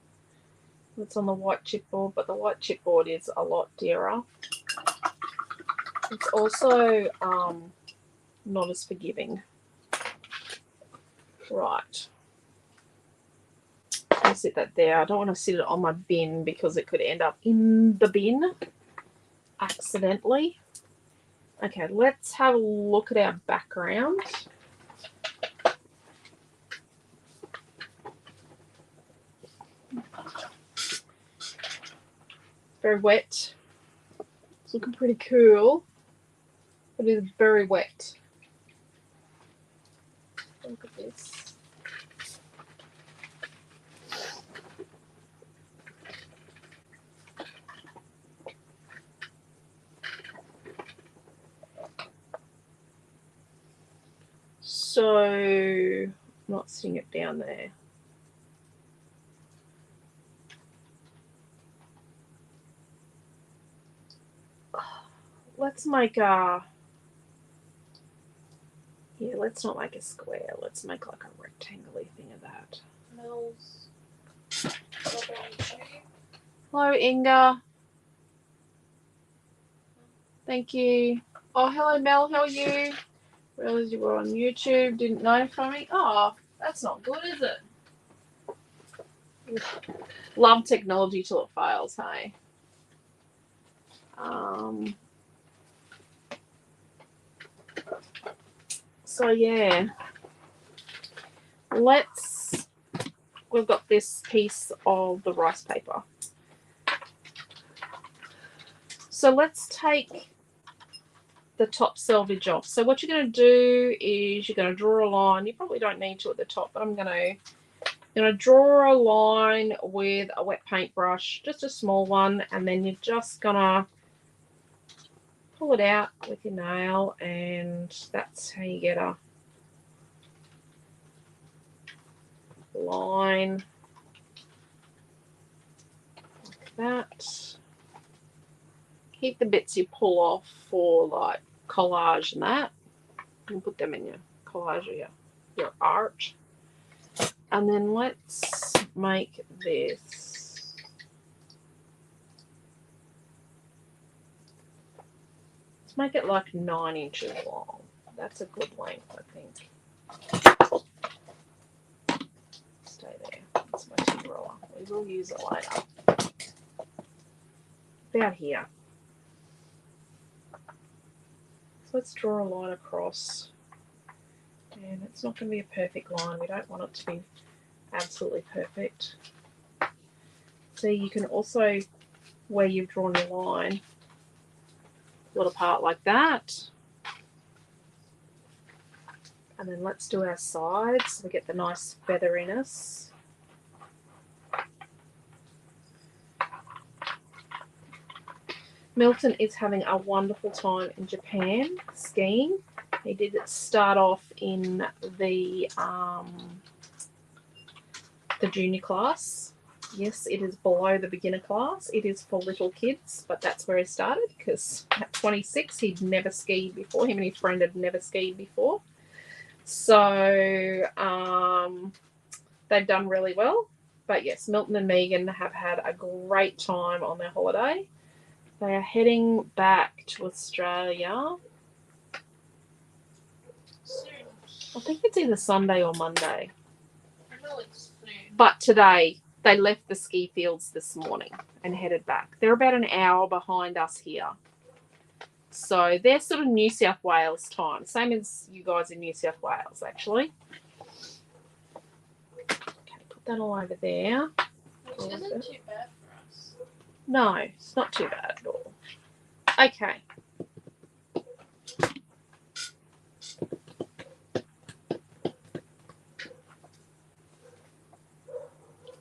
that's on the white chipboard, but the white chipboard is a lot dearer. It's also not as forgiving. Right. I'll sit that there. I don't want to sit it on my bin because it could end up in the bin accidentally. Okay, let's have a look at our background. Very wet. It's looking pretty cool. It is very wet. Look at this. So, I'm not seeing it down there. Let's make a, yeah, let's not make a square. Let's make like a rectangle-y thing of that. Mel's Hello, Inga. Thank you. Oh, hello, Mel. How are you? Realized you were on YouTube. Didn't know from me. Oh, that's not good, is it? Love technology till it fails, hey? So, yeah. We've got this piece of the rice paper. So let's take the top selvage off. So what you're going to do is you're going to draw a line. You probably don't need to at the top, but I'm going to draw a line with a wet paintbrush, just a small one, and then you're just going to pull it out with your nail, and that's how you get a line like that. Keep the bits you pull off for like collage and that, and put them in your collage or your art. And then let's make this. Let's make it like 9 inches long. That's a good length, I think. Stay there. That's my tea roller. We will use it later. About here. So let's draw a line across. And it's not going to be a perfect line. We don't want it to be absolutely perfect. See, you can also, where you've drawn your line, pull it apart like that. And then let's do our sides so we get the nice featheriness. Milton is having a wonderful time in Japan skiing. He did start off in the junior class. Yes, it is below the beginner class. It is for little kids, but that's where he started because at 26 he'd never skied before. Him and his friend had never skied before. So they've done really well. But yes, Milton and Megan have had a great time on their holiday. They are heading back to Australia. Soon. I think it's either Sunday or Monday. I know it's soon. But today, they left the ski fields this morning and headed back. They're about an hour behind us here. So they're sort of New South Wales time. Same as you guys in New South Wales, actually. Okay, put that all over there. Which isn't too bad for us. No, it's not too bad at all. Okay.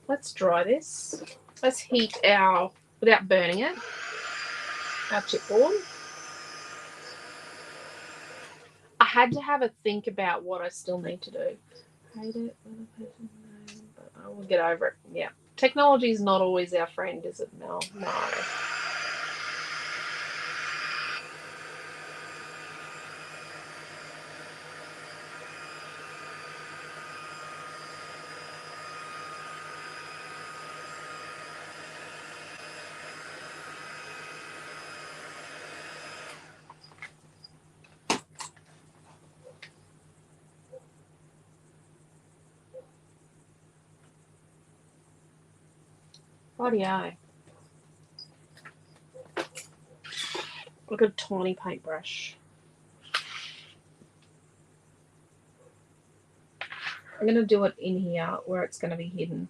Let's dry this. Let's heat our, without burning it, our chipboard. I had to have a think about what I still need to do. Hate it, but I will get over it. Yeah. Technology is not always our friend, is it, Mel? No. Rightio. Look at a tiny paintbrush. I'm going to do it in here where it's going to be hidden.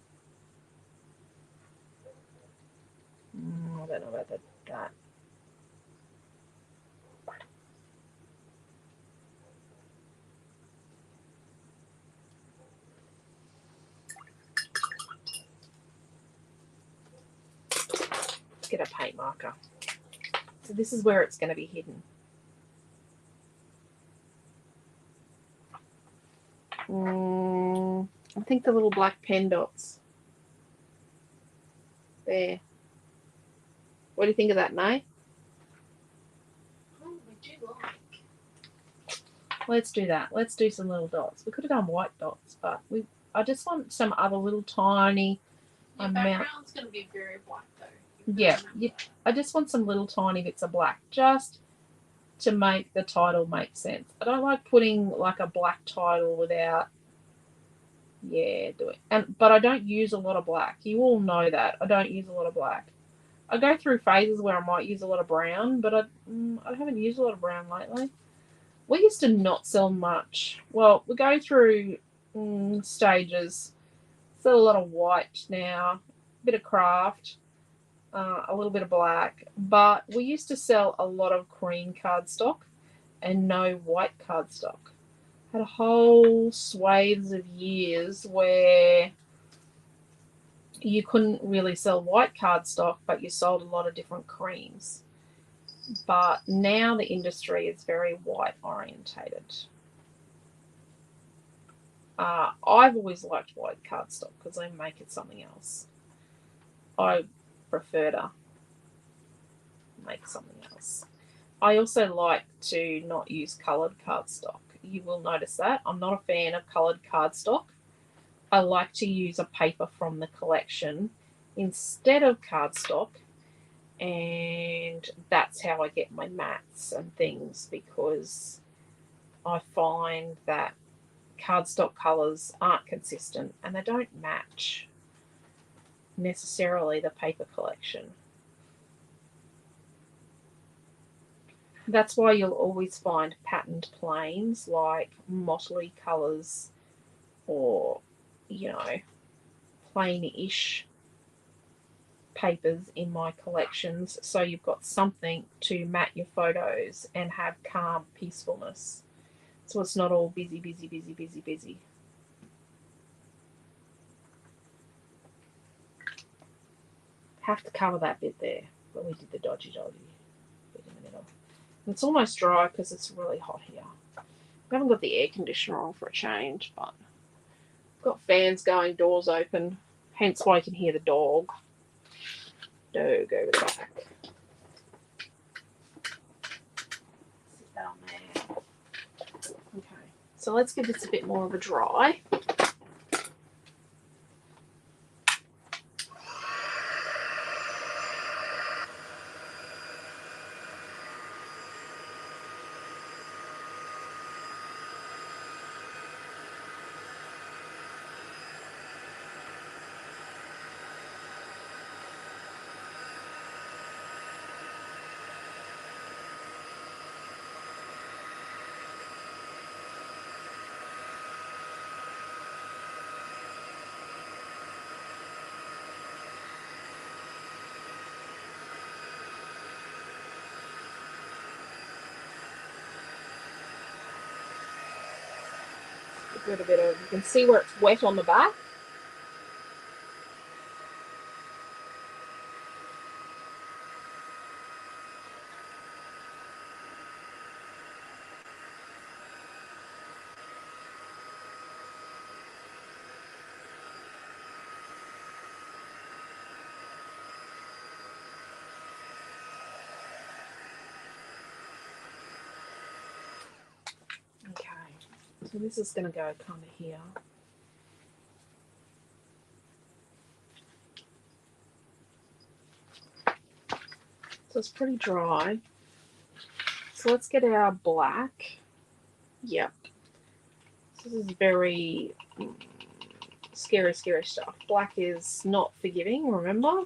I don't know about that. Let's get a paint marker. So this is where it's going to be hidden. I think the little black pen dots. There. What do you think of that, Nay? Oh, we do like. Let's do that. Let's do some little dots. We could have done white dots, but I just want some other little tiny Your background's going to be very white, though. Yeah, I just want some little tiny bits of black just to make the title make sense. I don't like putting like a black title without, do it. But I don't use a lot of black. You all know that. I don't use a lot of black. I go through phases where I might use a lot of brown, but I haven't used a lot of brown lately. We used to not sell much. Well, we go through stages. Sell a lot of white now, a bit of craft. A little bit of black, but we used to sell a lot of cream cardstock and no white cardstock. Had a whole swathes of years where you couldn't really sell white cardstock, but you sold a lot of different creams. But now the industry is very white orientated. I've always liked white cardstock because they make it something else. I prefer to make something else. I also like to not use coloured cardstock. You will notice that. I'm not a fan of coloured cardstock. I like to use a paper from the collection instead of cardstock, and that's how I get my mattes and things, because I find that cardstock colours aren't consistent and they don't match necessarily the paper collection. That's why you'll always find patterned planes like motley colours or, plain-ish papers in my collections, so you've got something to mat your photos and have calm peacefulness, so it's not all busy, busy, busy, busy, busy. Have to cover that bit there where we did the dodgy bit in the middle. And it's almost dry because it's really hot here. We haven't got the air conditioner on for a change, but we've got fans going, doors open, hence why you can hear the dog. Dog over the back. Sit that on there. Okay, so let's give this a bit more of a dry. Give it a bit of, you can see where it's wet on the back. Okay, so this is going to go kind of here. So it's pretty dry. So let's get our black. Yep. This is very scary, scary stuff. Black is not forgiving, remember?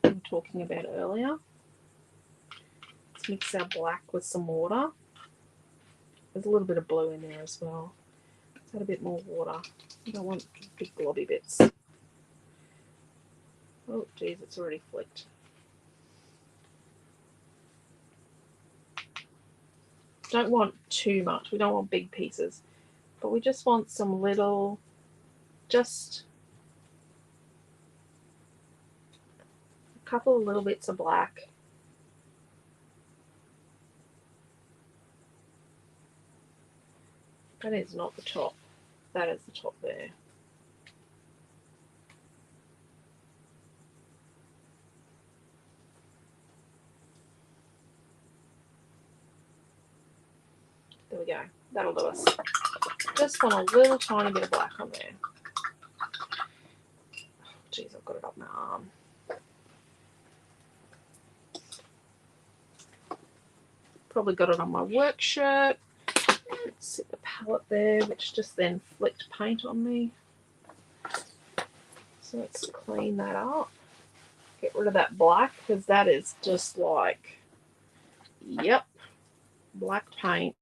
We were talking about earlier. Let's mix our black with some water. There's a little bit of blue in there as well. Let's add a bit more water. You don't want big globby bits. Oh, geez, it's already flicked. Don't want too much. We don't want big pieces. But we just want some little, just a couple of little bits of black. That is not the top. That is the top there. There we go. That'll do us. Just want a little tiny bit of black on there. Jeez, I've got it up my arm. Probably got it on my work shirt. Let's set the palette there, which just then flicked paint on me. So let's clean that up. Get rid of that black, because that is just like, yep, black paint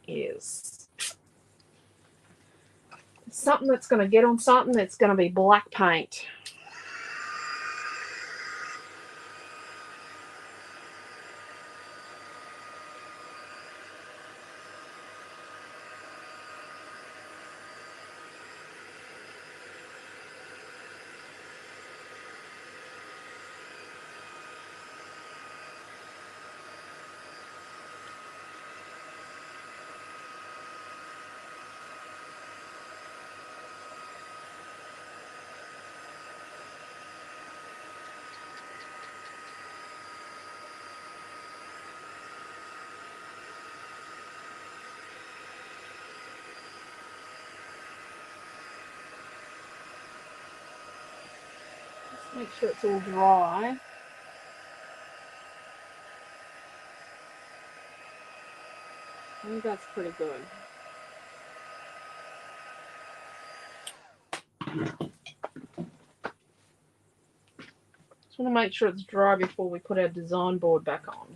is something that's going to get on something that's going to be black paint. Make sure it's all dry. I think that's pretty good. Just want to make sure it's dry before we put our design board back on.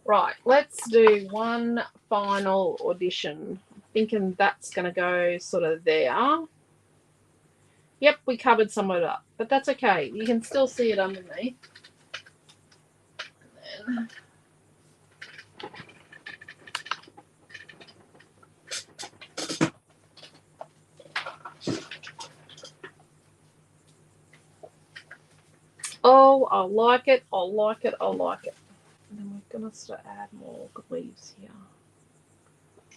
Right, let's do one final audition. I'm thinking that's going to go sort of there. Yep, we covered some of it up, but that's okay. You can still see it underneath. And then oh, I like it. I like it. I like it. And then we're gonna sort of add more leaves here. I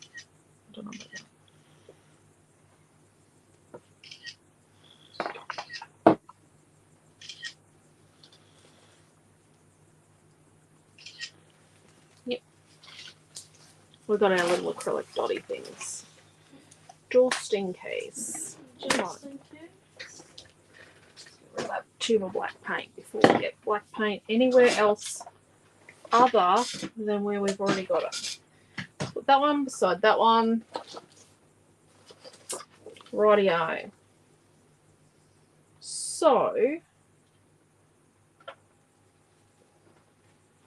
don't know about that. Yep. We've got our little acrylic dotty things. Just in case. Just in case. We'll have a tube of black paint before we get black paint anywhere else other than where we've already got it. Put that one beside that one. Rightio. So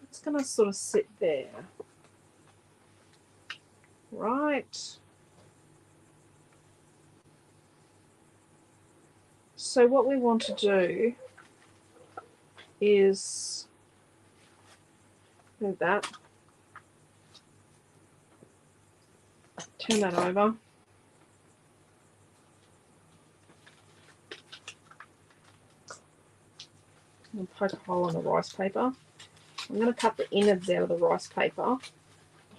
it's going to sort of sit there. Right. So what we want to do is move that. Turn that over. And poke a hole in the rice paper. I'm going to cut the innards out of the rice paper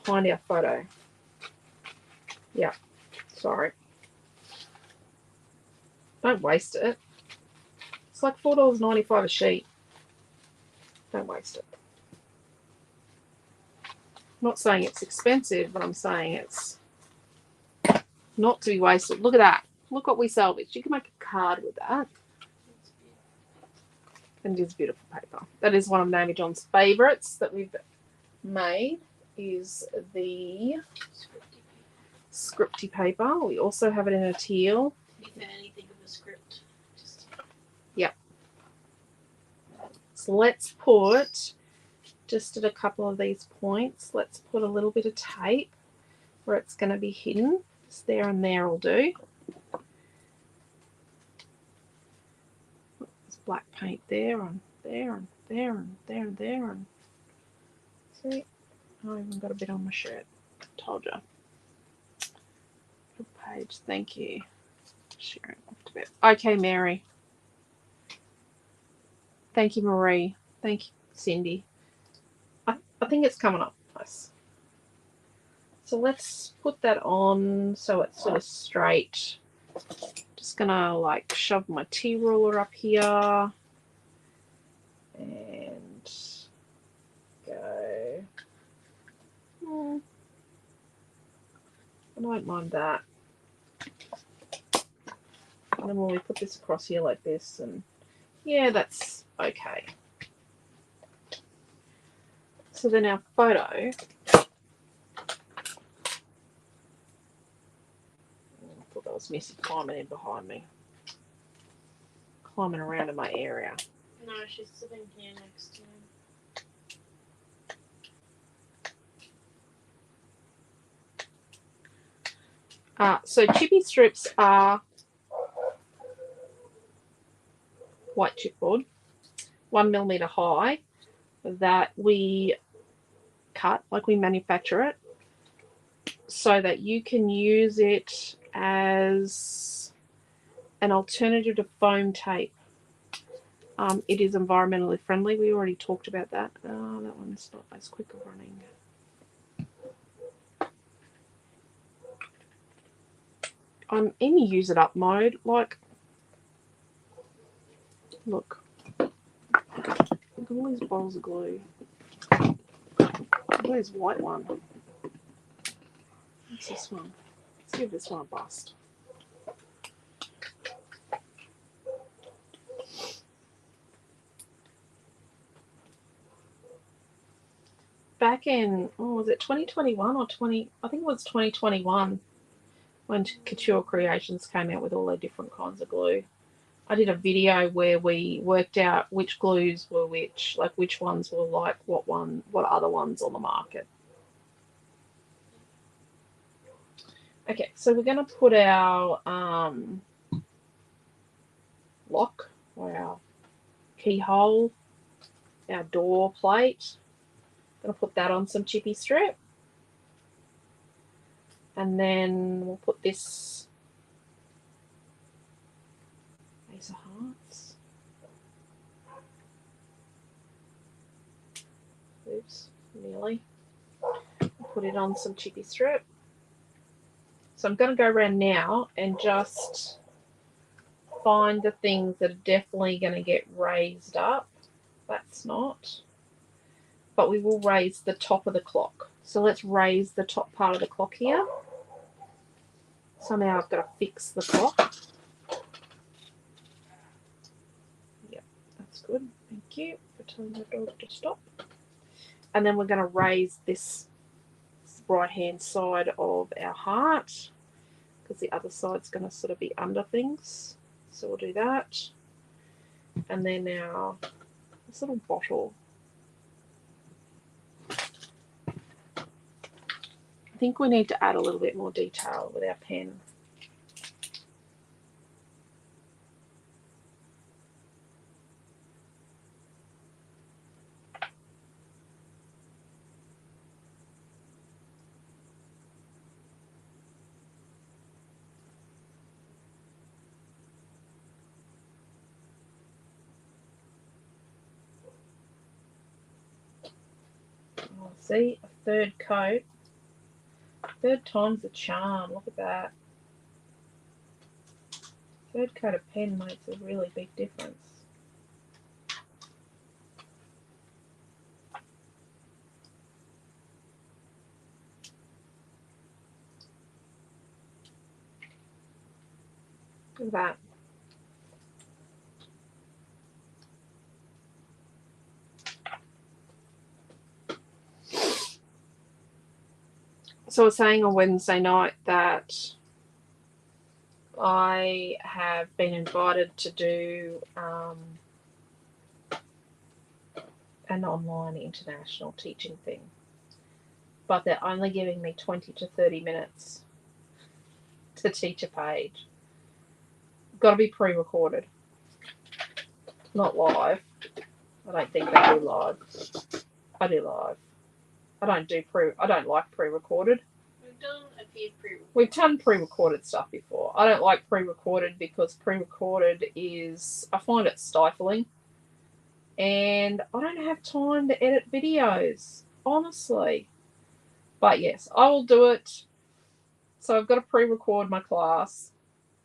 behind our photo. Yeah, sorry. Don't waste it. It's like $4.95 a sheet. Don't waste it. I'm not saying it's expensive, but I'm saying it's not to be wasted. Look at that. Look what we salvaged. You can make a card with that. And it is beautiful paper. That is one of Naomi John's favourites that we've made, is the scripty paper. We also have it in a teal. If anything of a script. Yep. So let's put, just at a couple of these points, let's put a little bit of tape where it's going to be hidden. Just there and there will do. There's black paint there and there and there and there and there. And see, I even got a bit on my shirt. Told you. Good page. Thank you. Sharing off to bit. Okay, Mary. Thank you, Marie. Thank you, Cindy. I think it's coming up nice. So let's put that on so it's sort of straight. Just gonna like shove my T-ruler up here and go. I don't mind that. And then when we put this across here like this, and yeah, that's okay. So then our photo, I thought that was Missy climbing in behind me, climbing around in my area. No, she's sitting here next to him. So chippy strips are white chipboard, 1mm high, that we cut, like we manufacture it, so that you can use it as an alternative to foam tape. It is environmentally friendly. We already talked about that. That one's not as quick of running. I'm in use it up mode. Like, look at all these bottles of glue. Where's white one? What's this one? Let's give this one a bust. Back in, was it 2021 or 20? I think it was 2021 when Couture Creations came out with all their different kinds of glue. I did a video where we worked out which glues were which, like which ones were like what other ones on the market. Okay, so we're going to put our lock or our keyhole, our door plate. I'm going to put that on some chippy strip. And then we'll put this Ace of Hearts. Oops, nearly. Put it on some chippy strip. So I'm going to go around now and just find the things that are definitely going to get raised up. That's not. But we will raise the top of the clock. So let's raise the top part of the clock here. Somehow I've got to fix the clock. Yep, that's good. Thank you for telling the dog to stop. And then we're going to raise this right-hand side of our heart because the other side's going to sort of be under things. So we'll do that. And then now this little bottle. I think we need to add a little bit more detail with our pen. Oh, see, a third coat. Third time's a charm. Look at that. Third coat of pen makes a really big difference. Look at that. So I was saying on Wednesday night that I have been invited to do an online international teaching thing, but they're only giving me 20 to 30 minutes to teach a page. Got to be pre-recorded, not live. I don't think they do live. I do live. I don't like pre-recorded. We've done pre-recorded stuff before. I don't like pre-recorded because pre-recorded is, I find it stifling. And I don't have time to edit videos, honestly. But yes, I will do it. So I've got to pre-record my class.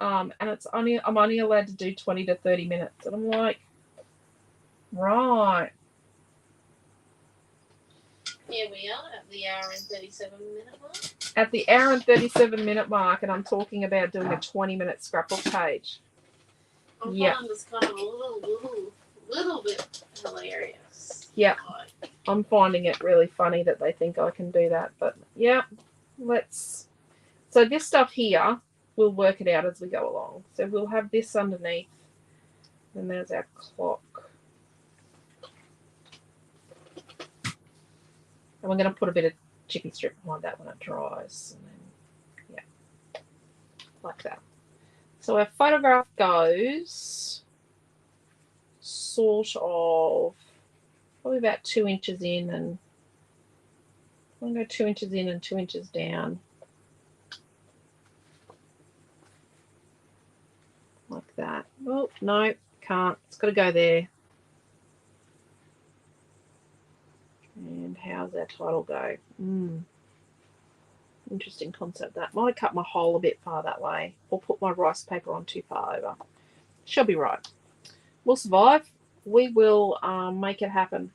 And I'm only allowed to do 20 to 30 minutes. And I'm like, right. Here we are at the hour and 37-minute mark. At the hour and 37-minute mark, and I'm talking about doing a 20-minute scrapbook page. I find this kind of a little bit hilarious. Yeah, I'm finding it really funny that they think I can do that. But yeah, let's. So this stuff here, we'll work it out as we go along. So we'll have this underneath, and there's our clock. And we're going to put a bit of chippy strip behind that when it dries. And then, yeah, like that. So our photograph goes sort of probably about 2 inches in, and I'm going to go 2 inches in and 2 inches down. Like that. Oh, no, can't. It's got to go there. And how's our title go? Interesting concept that. Might cut my hole a bit far that way, or put my rice paper on too far over. She'll be right. We'll survive. We will make it happen.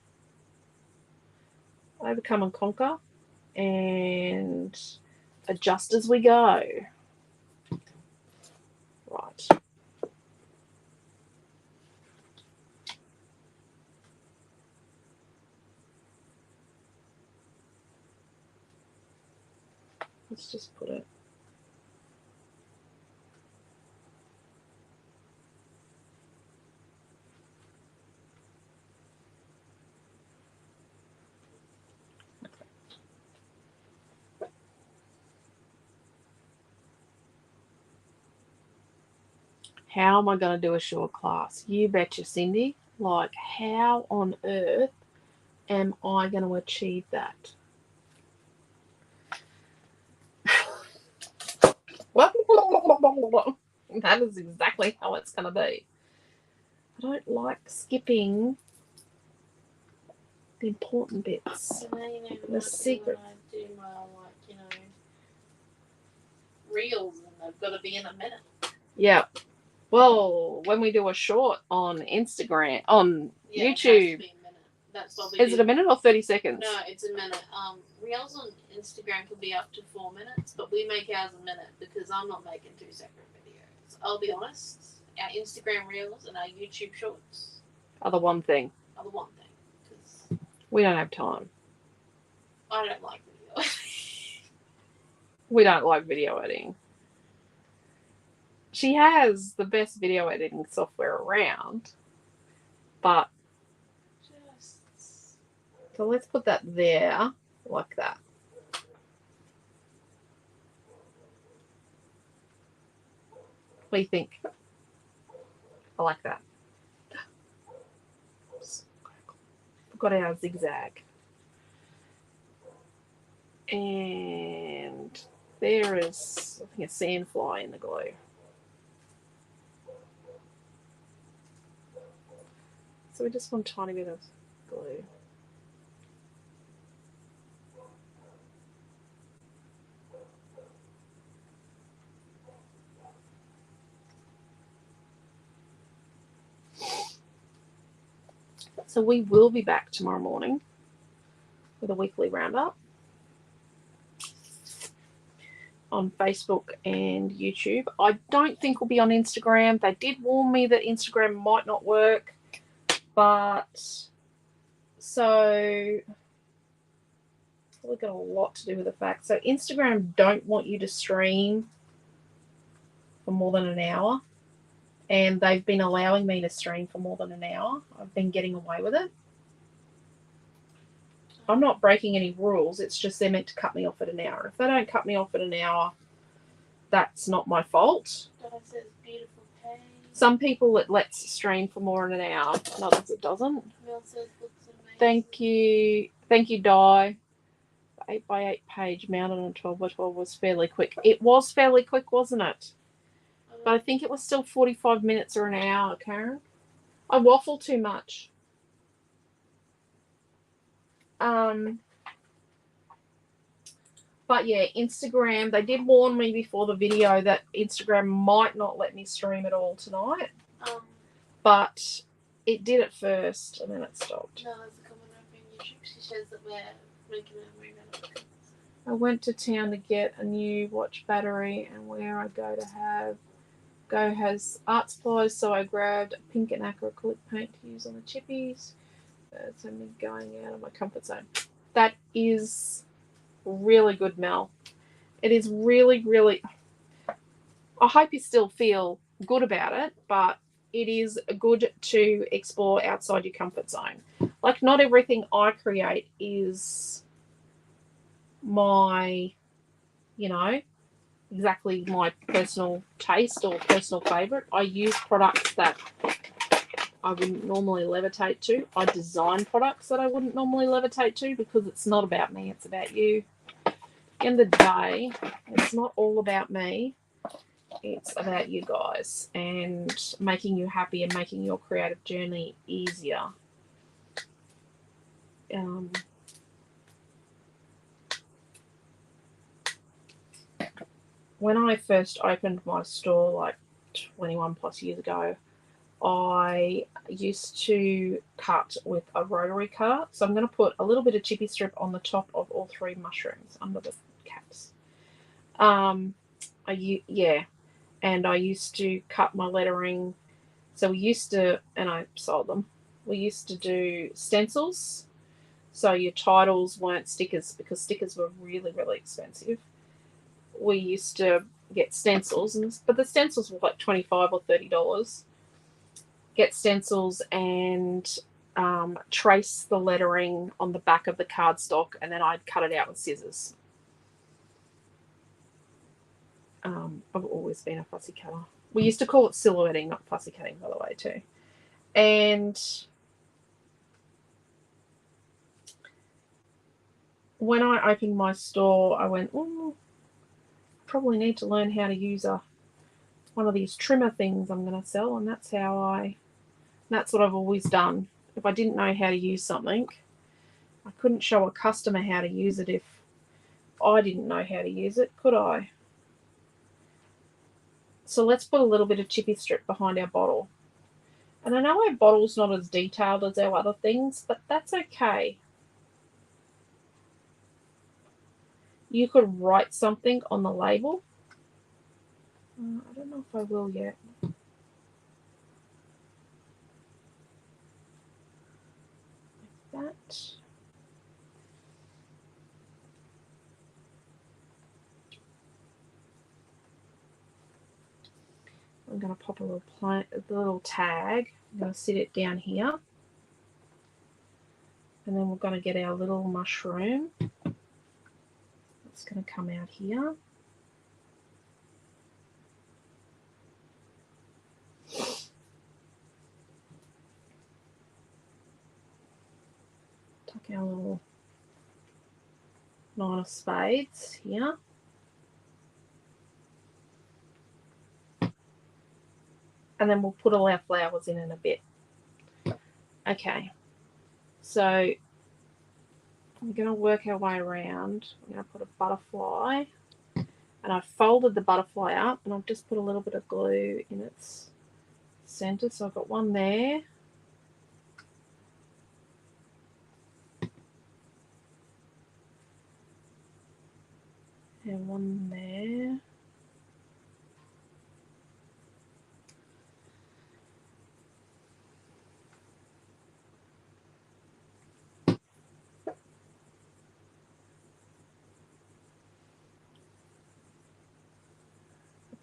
Overcome and conquer, and adjust as we go. Right. Let's just put it. How am I going to do a short class? You betcha, Cindy. Like, how on earth am I going to achieve that? That is exactly how it's going to be. I don't like skipping the important bits. The secret. When I do my, reels, and they've got to be in a minute. Yeah. Well, when we do a short on Instagram, on YouTube. It has to be a minute. That's what we do. Is it a minute or 30 seconds? No, it's a minute. Reels on Instagram can be up to 4 minutes, but we make ours a minute because I'm not making 2 separate videos. I'll be honest. Our Instagram Reels and our YouTube Shorts are the one thing. Because we don't have time. I don't like video. We don't like video editing. She has the best video editing software around, but so let's put that there like that. What do you think? I like that. Got our zigzag. And there is, I think, a sandfly in the glue. So we just want a tiny bit of glue. So we will be back tomorrow morning with a weekly roundup on Facebook and YouTube. I don't think we'll be on Instagram. They did warn me that Instagram might not work, but so we've got a lot to do with the fact. So Instagram don't want you to stream for more than an hour, and they've been allowing me to stream for more than an hour. I've been getting away with it. I'm not breaking any rules. It's just they're meant to cut me off at an hour. If they don't cut me off at an hour, that's not my fault. Donna says beautiful page. Some people it lets stream for more than an hour, and others it doesn't. Mel says looks amazing. Thank you, Di. The 8x8 page mounted on 12x12 was fairly quick. It was fairly quick, wasn't it? But I think it was still 45 minutes or an hour, Karen. I waffle too much. But yeah, Instagram, they did warn me before the video that Instagram might not let me stream at all tonight. But it did at first, and then it stopped. No, there's a comment over on YouTube. She says that we're making a move out of it. I went to town to get a new watch battery, and where I go has art supplies, so I grabbed a pink and acrylic paint to use on the chippies. That's me going out of my comfort zone. That is really good, Mel. It is really, really... I hope you still feel good about it, but it is good to explore outside your comfort zone. Like, not everything I create is my, exactly my personal taste or personal favorite. I use products that I wouldn't normally levitate to. I design products that I wouldn't normally levitate to because it's not about me, it's about you. At the end of the day, it's not all about me. It's about you guys and making you happy and making your creative journey easier. When I first opened my store like 21 plus years ago, I used to cut with a rotary cutter. So I'm going to put a little bit of chippy strip on the top of all 3 mushrooms under the caps. And I used to cut my lettering. So we used to, and I sold them, we used to do stencils. So your titles weren't stickers because stickers were really, really expensive. We used to get stencils, but the stencils were like $25 or $30. Get stencils and trace the lettering on the back of the cardstock, and then I'd cut it out with scissors. I've always been a fussy cutter. We used to call it silhouetting, not pussycatting, by the way, too. And when I opened my store, I went, oh, probably need to learn how to use one of these trimmer things I'm going to sell. And that's what I've always done. If I didn't know how to use something, I couldn't show a customer how to use it if I didn't know how to use it, could I? So let's put a little bit of chippy strip behind our bottle. And I know our bottle's not as detailed as our other things, but that's okay. You could write something on the label. I don't know if I will yet. Like that. I'm going to pop a little tag. I'm going to sit it down here. And then we're going to get our little mushroom. It's going to come out here. Tuck our little 9 of spades here. And then we'll put all our flowers in a bit. Okay, so we're going to work our way around. I'm going to put a butterfly, and I've folded the butterfly up, and I've just put a little bit of glue in its center. So I've got one there. And one there.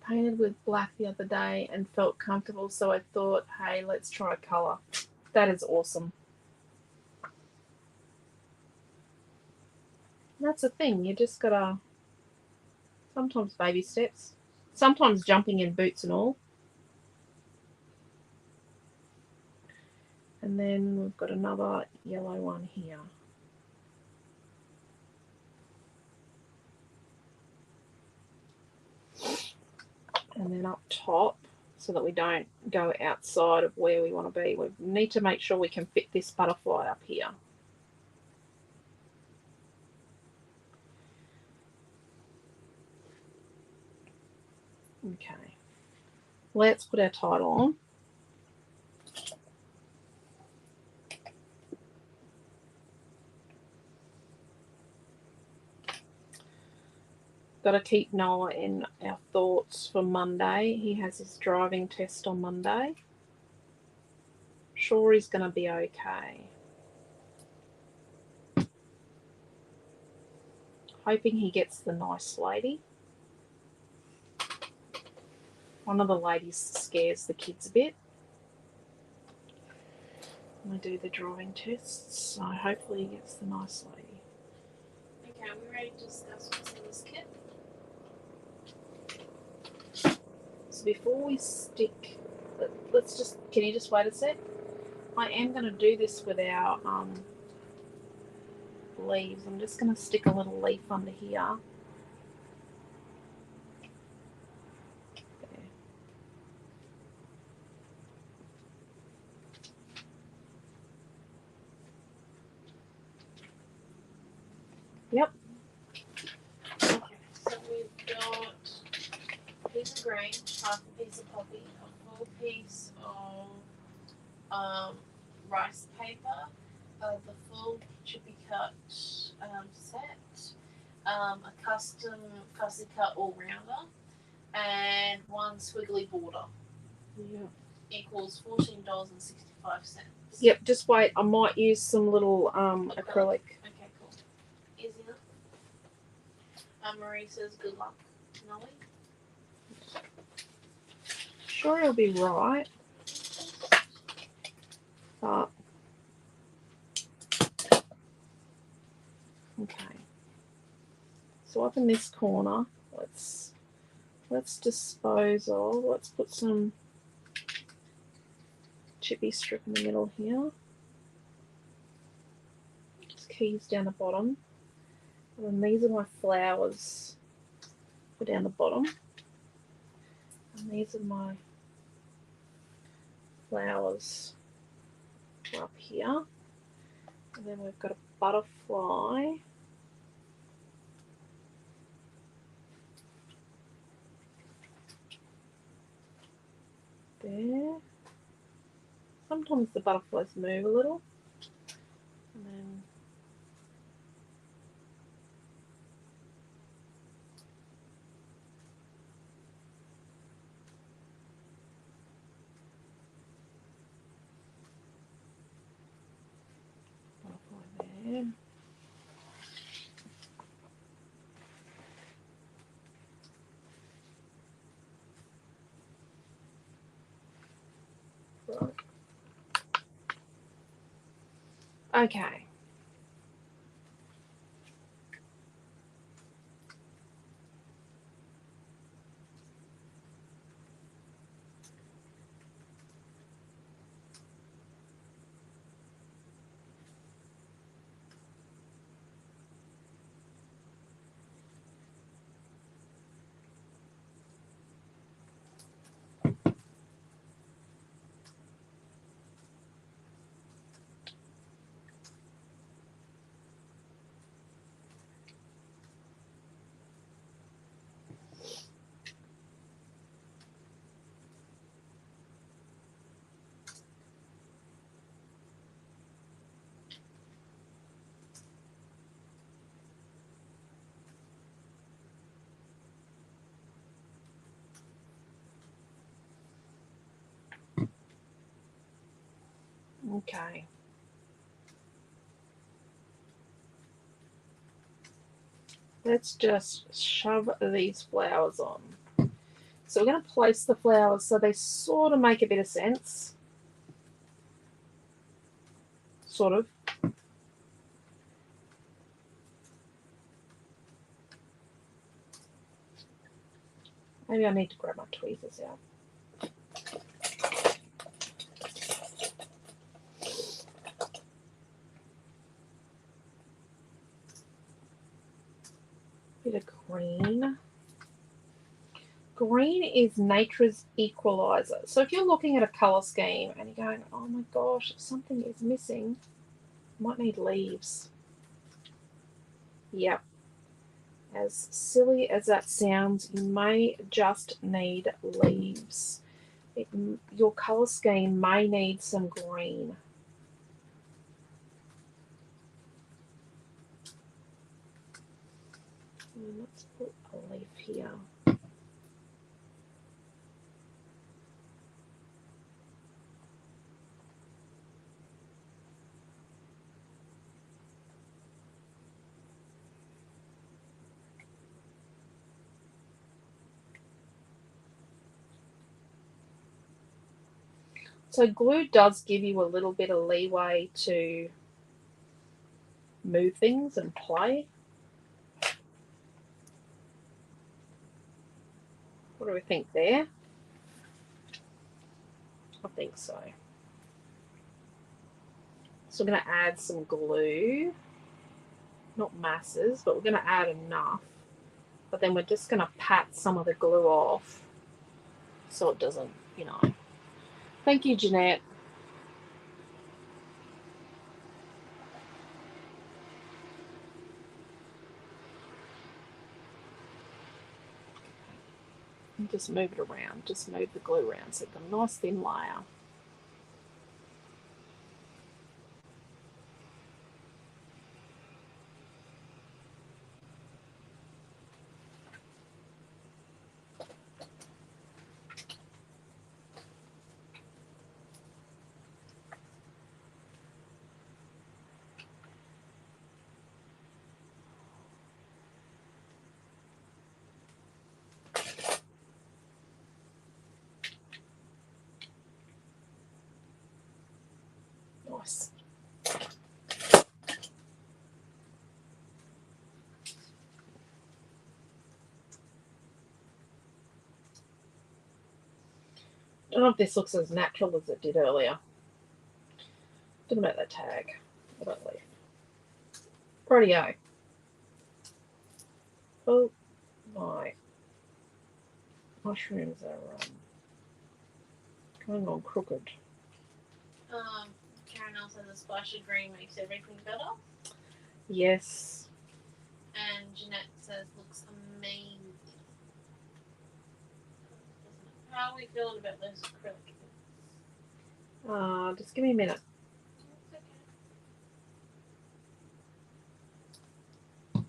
Painted with black the other day and felt comfortable, so I thought, hey, let's try color. That is awesome. That's the thing, you just gotta, sometimes baby steps, sometimes jumping in boots and all. And then we've got another yellow one here. And then up top, so that we don't go outside of where we want to be, we need to make sure we can fit this butterfly up here. Okay, let's put our title on. Got to keep Noah in our thoughts for Monday. He has his driving test on Monday. Sure, he's going to be okay. Hoping he gets the nice lady. One of the ladies scares the kids a bit when they do the driving tests, so hopefully he gets the nice lady. Okay, are we ready to discuss what's in this kit? So before we stick, let's just, can you just wait a sec? I am going to do this with our leaves. I'm just going to stick a little leaf under here. There. Yep. Okay, so we've got a piece of green, half a piece of poppy, a full piece of rice paper, the full chippy cut set, a custom fussy cut all-rounder, and one squiggly border. Yeah. Equals $14.65. Yep, just wait. I might use some little acrylic. Okay, cool. Easy enough. Marie says good luck, Nolly. Sure, it'll be right. But okay. So up in this corner, let's let's dispose of, let's put some chippy strip in the middle here. Just keys down the bottom. And then these are my flowers. Go down the bottom. And these are my flowers up here. And then we've got a butterfly. There. Sometimes the butterflies move a little. And then butterfly there. Right. Okay. Okay. Let's just shove these flowers on. So we're going to place the flowers so they sort of make a bit of sense. Sort of. Maybe I need to grab my tweezers out. Bit of green. Green is nature's equalizer. So if you're looking at a colour scheme and you're going, oh my gosh, something is missing, you might need leaves. Yep. As silly as that sounds, you may just need leaves. Your colour scheme may need some green. And let's put a leaf here. So glue does give you a little bit of leeway to move things and play. What do we think there? I think so. So we're going to add some glue. Not masses, but we're going to add enough. But then we're just going to pat some of the glue off so it doesn't, you know. Thank you, Jeanette. And just move it around. Just move the glue around so it's a nice thin layer. Nice. don't know if this looks as natural as it did earlier. Don't know about that tag. What about leaf? Rightio. Oh my mushrooms are going on crooked. Karen also says a splash of green makes everything better. Yes. And Jeanette says looks amazing. How are we feeling about those acrylic? Just give me a minute. It's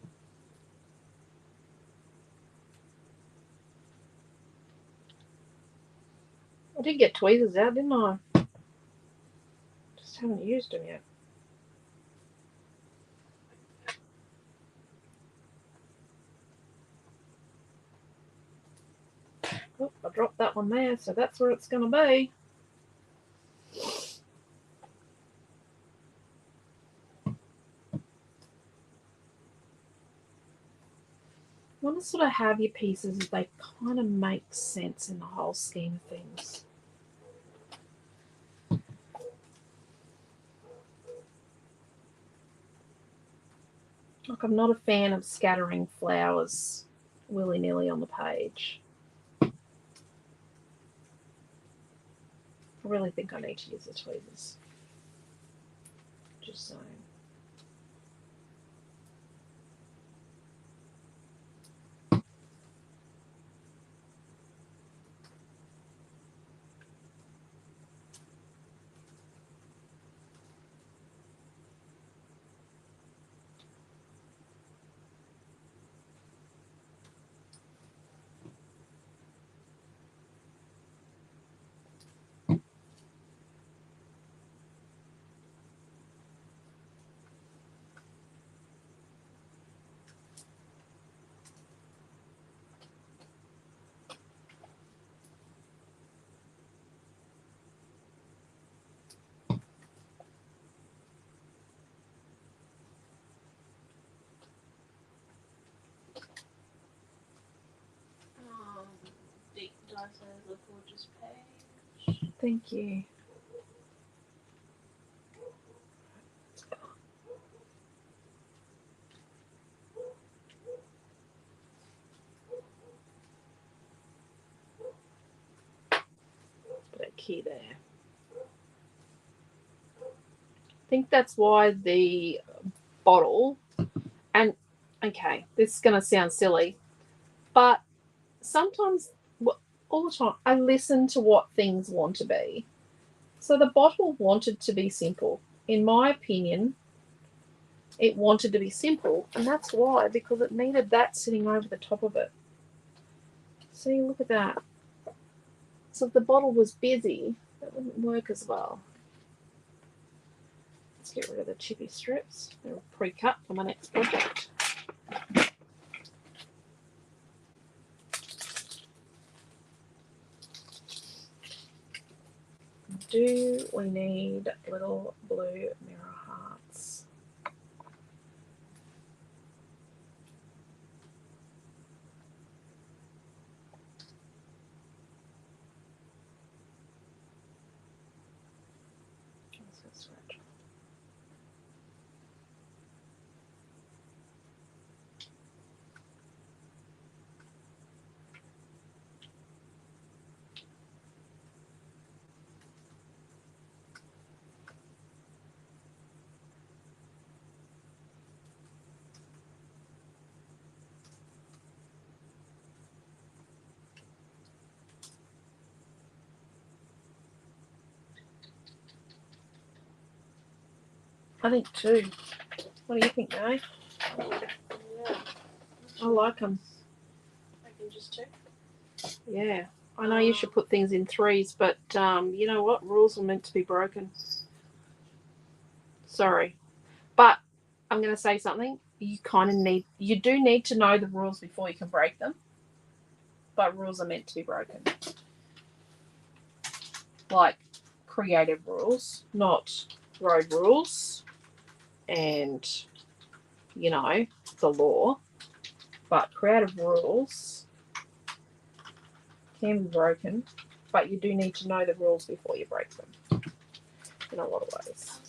I did get tweezers out, didn't I? Just haven't used them yet. Oh, I dropped that one there, so that's where it's going to be. You want to sort of have your pieces as they kind of make sense in the whole scheme of things. Like, I'm not a fan of scattering flowers willy-nilly on the page. I really think I need to use the tweezers. Just saying. Deep Dice has a gorgeous page. Thank you. Put a key there. I think that's why the bottle, and okay, this is going to sound silly, but sometimes, all the time, I listen to what things want to be. So the bottle wanted to be simple. In my opinion, it wanted to be simple, and that's why, because it needed that sitting over the top of it. See, look at that. So if the bottle was busy, that wouldn't work as well. Let's get rid of the chippy strips. They're pre-cut for my next project. Do we need little blue mirror hearts? Let's go scratch. I think two. What do you think, Mary? Yeah. I like them. I can just check. Yeah. I know you should put things in threes, but you know what? Rules are meant to be broken. Sorry. But I'm going to say something. You do need to know the rules before you can break them. But rules are meant to be broken. Like creative rules, not road rules and, you know, the law. But creative rules can be broken. but you do need to know the rules before you break them in a lot of ways.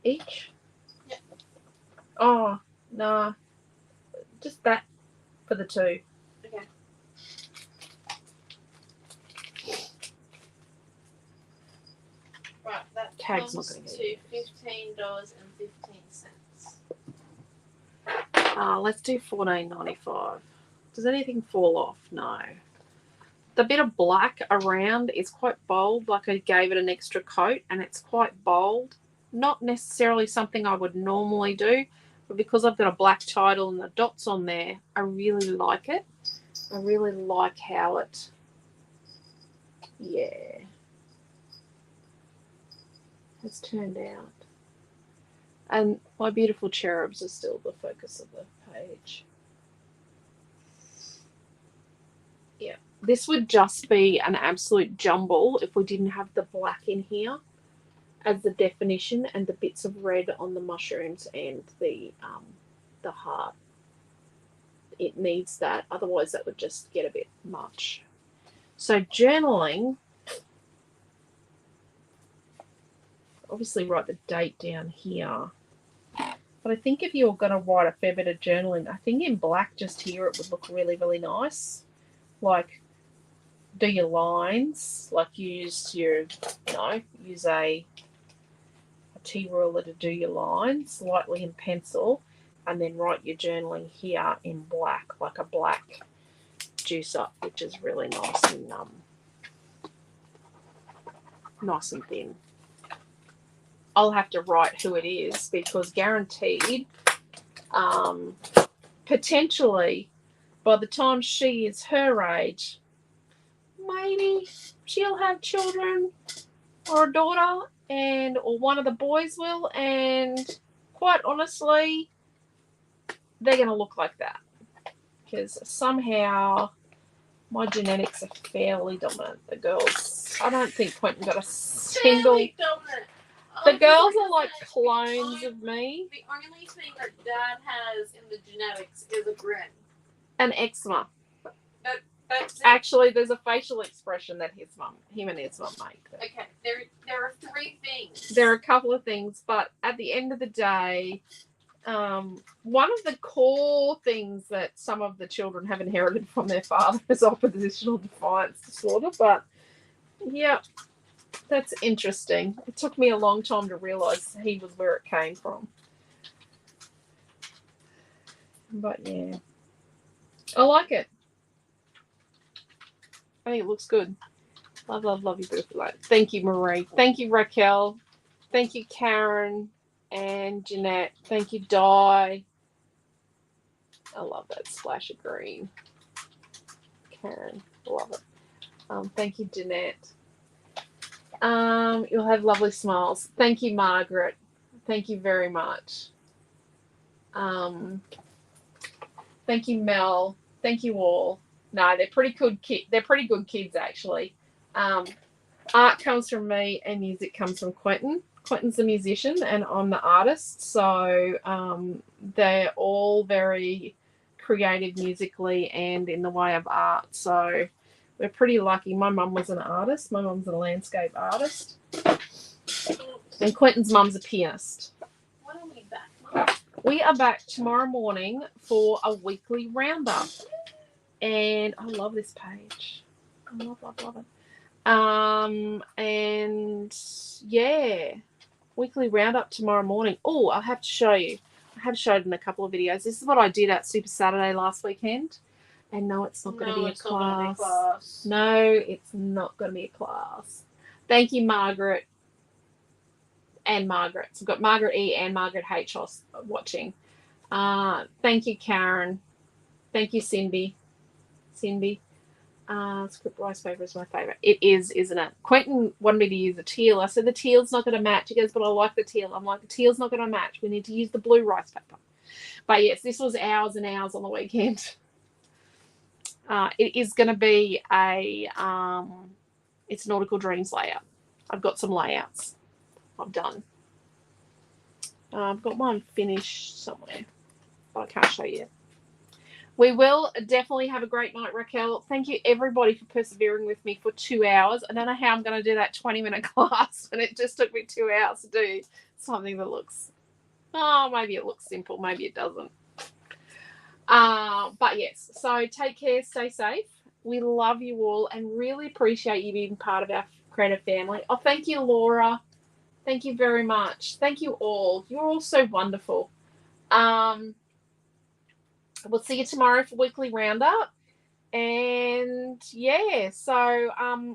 Each? Yep. Oh, nah. Just that for the two. Okay. Right, that Tag's comes not to gonna get $15.15. Let's do $14.95. Does anything fall off? No. The bit of black around is quite bold, like I gave it an extra coat, and it's quite bold. Not necessarily something I would normally do, but because I've got a black title and the dots on there, I really like it. I really like how it, yeah, has turned out. And my beautiful cherubs are still the focus of the page. Yeah, this would just be an absolute jumble if we didn't have the black in here as the definition and the bits of red on the mushrooms and the heart. It needs that, otherwise that would just get a bit much. So journaling, obviously write the date down here. But I think if you're going to write a fair bit of journaling, I think in black just here it would look really, really nice. Like, do your lines, like use your, use a T ruler to do your lines, lightly in pencil, and then write your journaling here in black, like a black juice up, which is really nice and thin. I'll have to write who it is because guaranteed, potentially, by the time she is her age, maybe she'll have children or a daughter, or one of the boys will, and quite honestly, they're going to look like that because somehow my genetics are fairly dominant. The girls, I don't think Quentin got a single. The girls are like clones of me. The only thing that Dad has in the genetics is a grin. And eczema. That's it. Actually, there's a facial expression that him and his mum make. Okay, there are three things. There are a couple of things, but at the end of the day, one of the core things that some of the children have inherited from their father is oppositional defiance disorder. But yeah, that's interesting. It took me a long time to realise he was where it came from. But yeah, I like it. I think it looks good. Love, love, love you, beautiful light. Thank you, Marie. Thank you, Raquel. Thank you, Karen and Jeanette. Thank you, Di. I love that splash of green. Karen, love it. Thank you, Jeanette. You'll have lovely smiles. Thank you, Margaret. Thank you very much. Thank you, Mel. Thank you all. No, they're pretty good kids. They're pretty good kids, actually. Art comes from me and music comes from Quentin. Quentin's the musician and I'm the artist. So they're all very creative musically and in the way of art. So we're pretty lucky. My mum was an artist. My mum's a landscape artist. And Quentin's mum's a pianist. When are we back, Mum? We are back tomorrow morning for a weekly roundup. And I love this page. I love, love, love it. And yeah, weekly roundup tomorrow morning. Oh, I'll have to show you. I have showed in a couple of videos. This is what I did at Super Saturday last weekend. And no, it's not going to be a class. No, it's not going to be a class. Thank you, Margaret. And Margaret. So I've got Margaret E and Margaret H watching. Thank you, Karen. Thank you, Cindy. Script rice paper is my favourite. It is, isn't it? Quentin wanted me to use the teal. I said the teal's not going to match. He goes, but I like the teal. I'm like, the teal's not going to match. We need to use the blue rice paper. But yes, this was hours and hours on the weekend. It is going to be it's Nautical Dreams layout. I've got some layouts I've done. I've got one finished somewhere, but I can't show you. We will definitely have a great night, Raquel. Thank you, everybody, for persevering with me for 2 hours. I don't know how I'm going to do that 20-minute class, and it just took me 2 hours to do something that looks, maybe it looks simple, maybe it doesn't. But yes, so take care, stay safe. We love you all and really appreciate you being part of our creative family. Oh, thank you, Laura. Thank you very much. Thank you all. You're all so wonderful. We'll see you tomorrow for weekly roundup. And yeah, so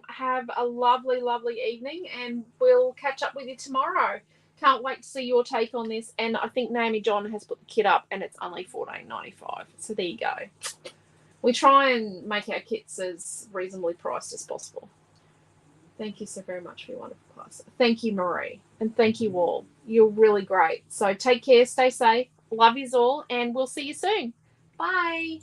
have a lovely, lovely evening, and we'll catch up with you tomorrow. Can't wait to see your take on this. And I think Naomi John has put the kit up, and it's only $14.95. So there you go. We try and make our kits as reasonably priced as possible. Thank you so very much for your wonderful class. Thank you, Marie. And thank you all. You're really great. So take care, stay safe. Love yous all, and we'll see you soon. Bye.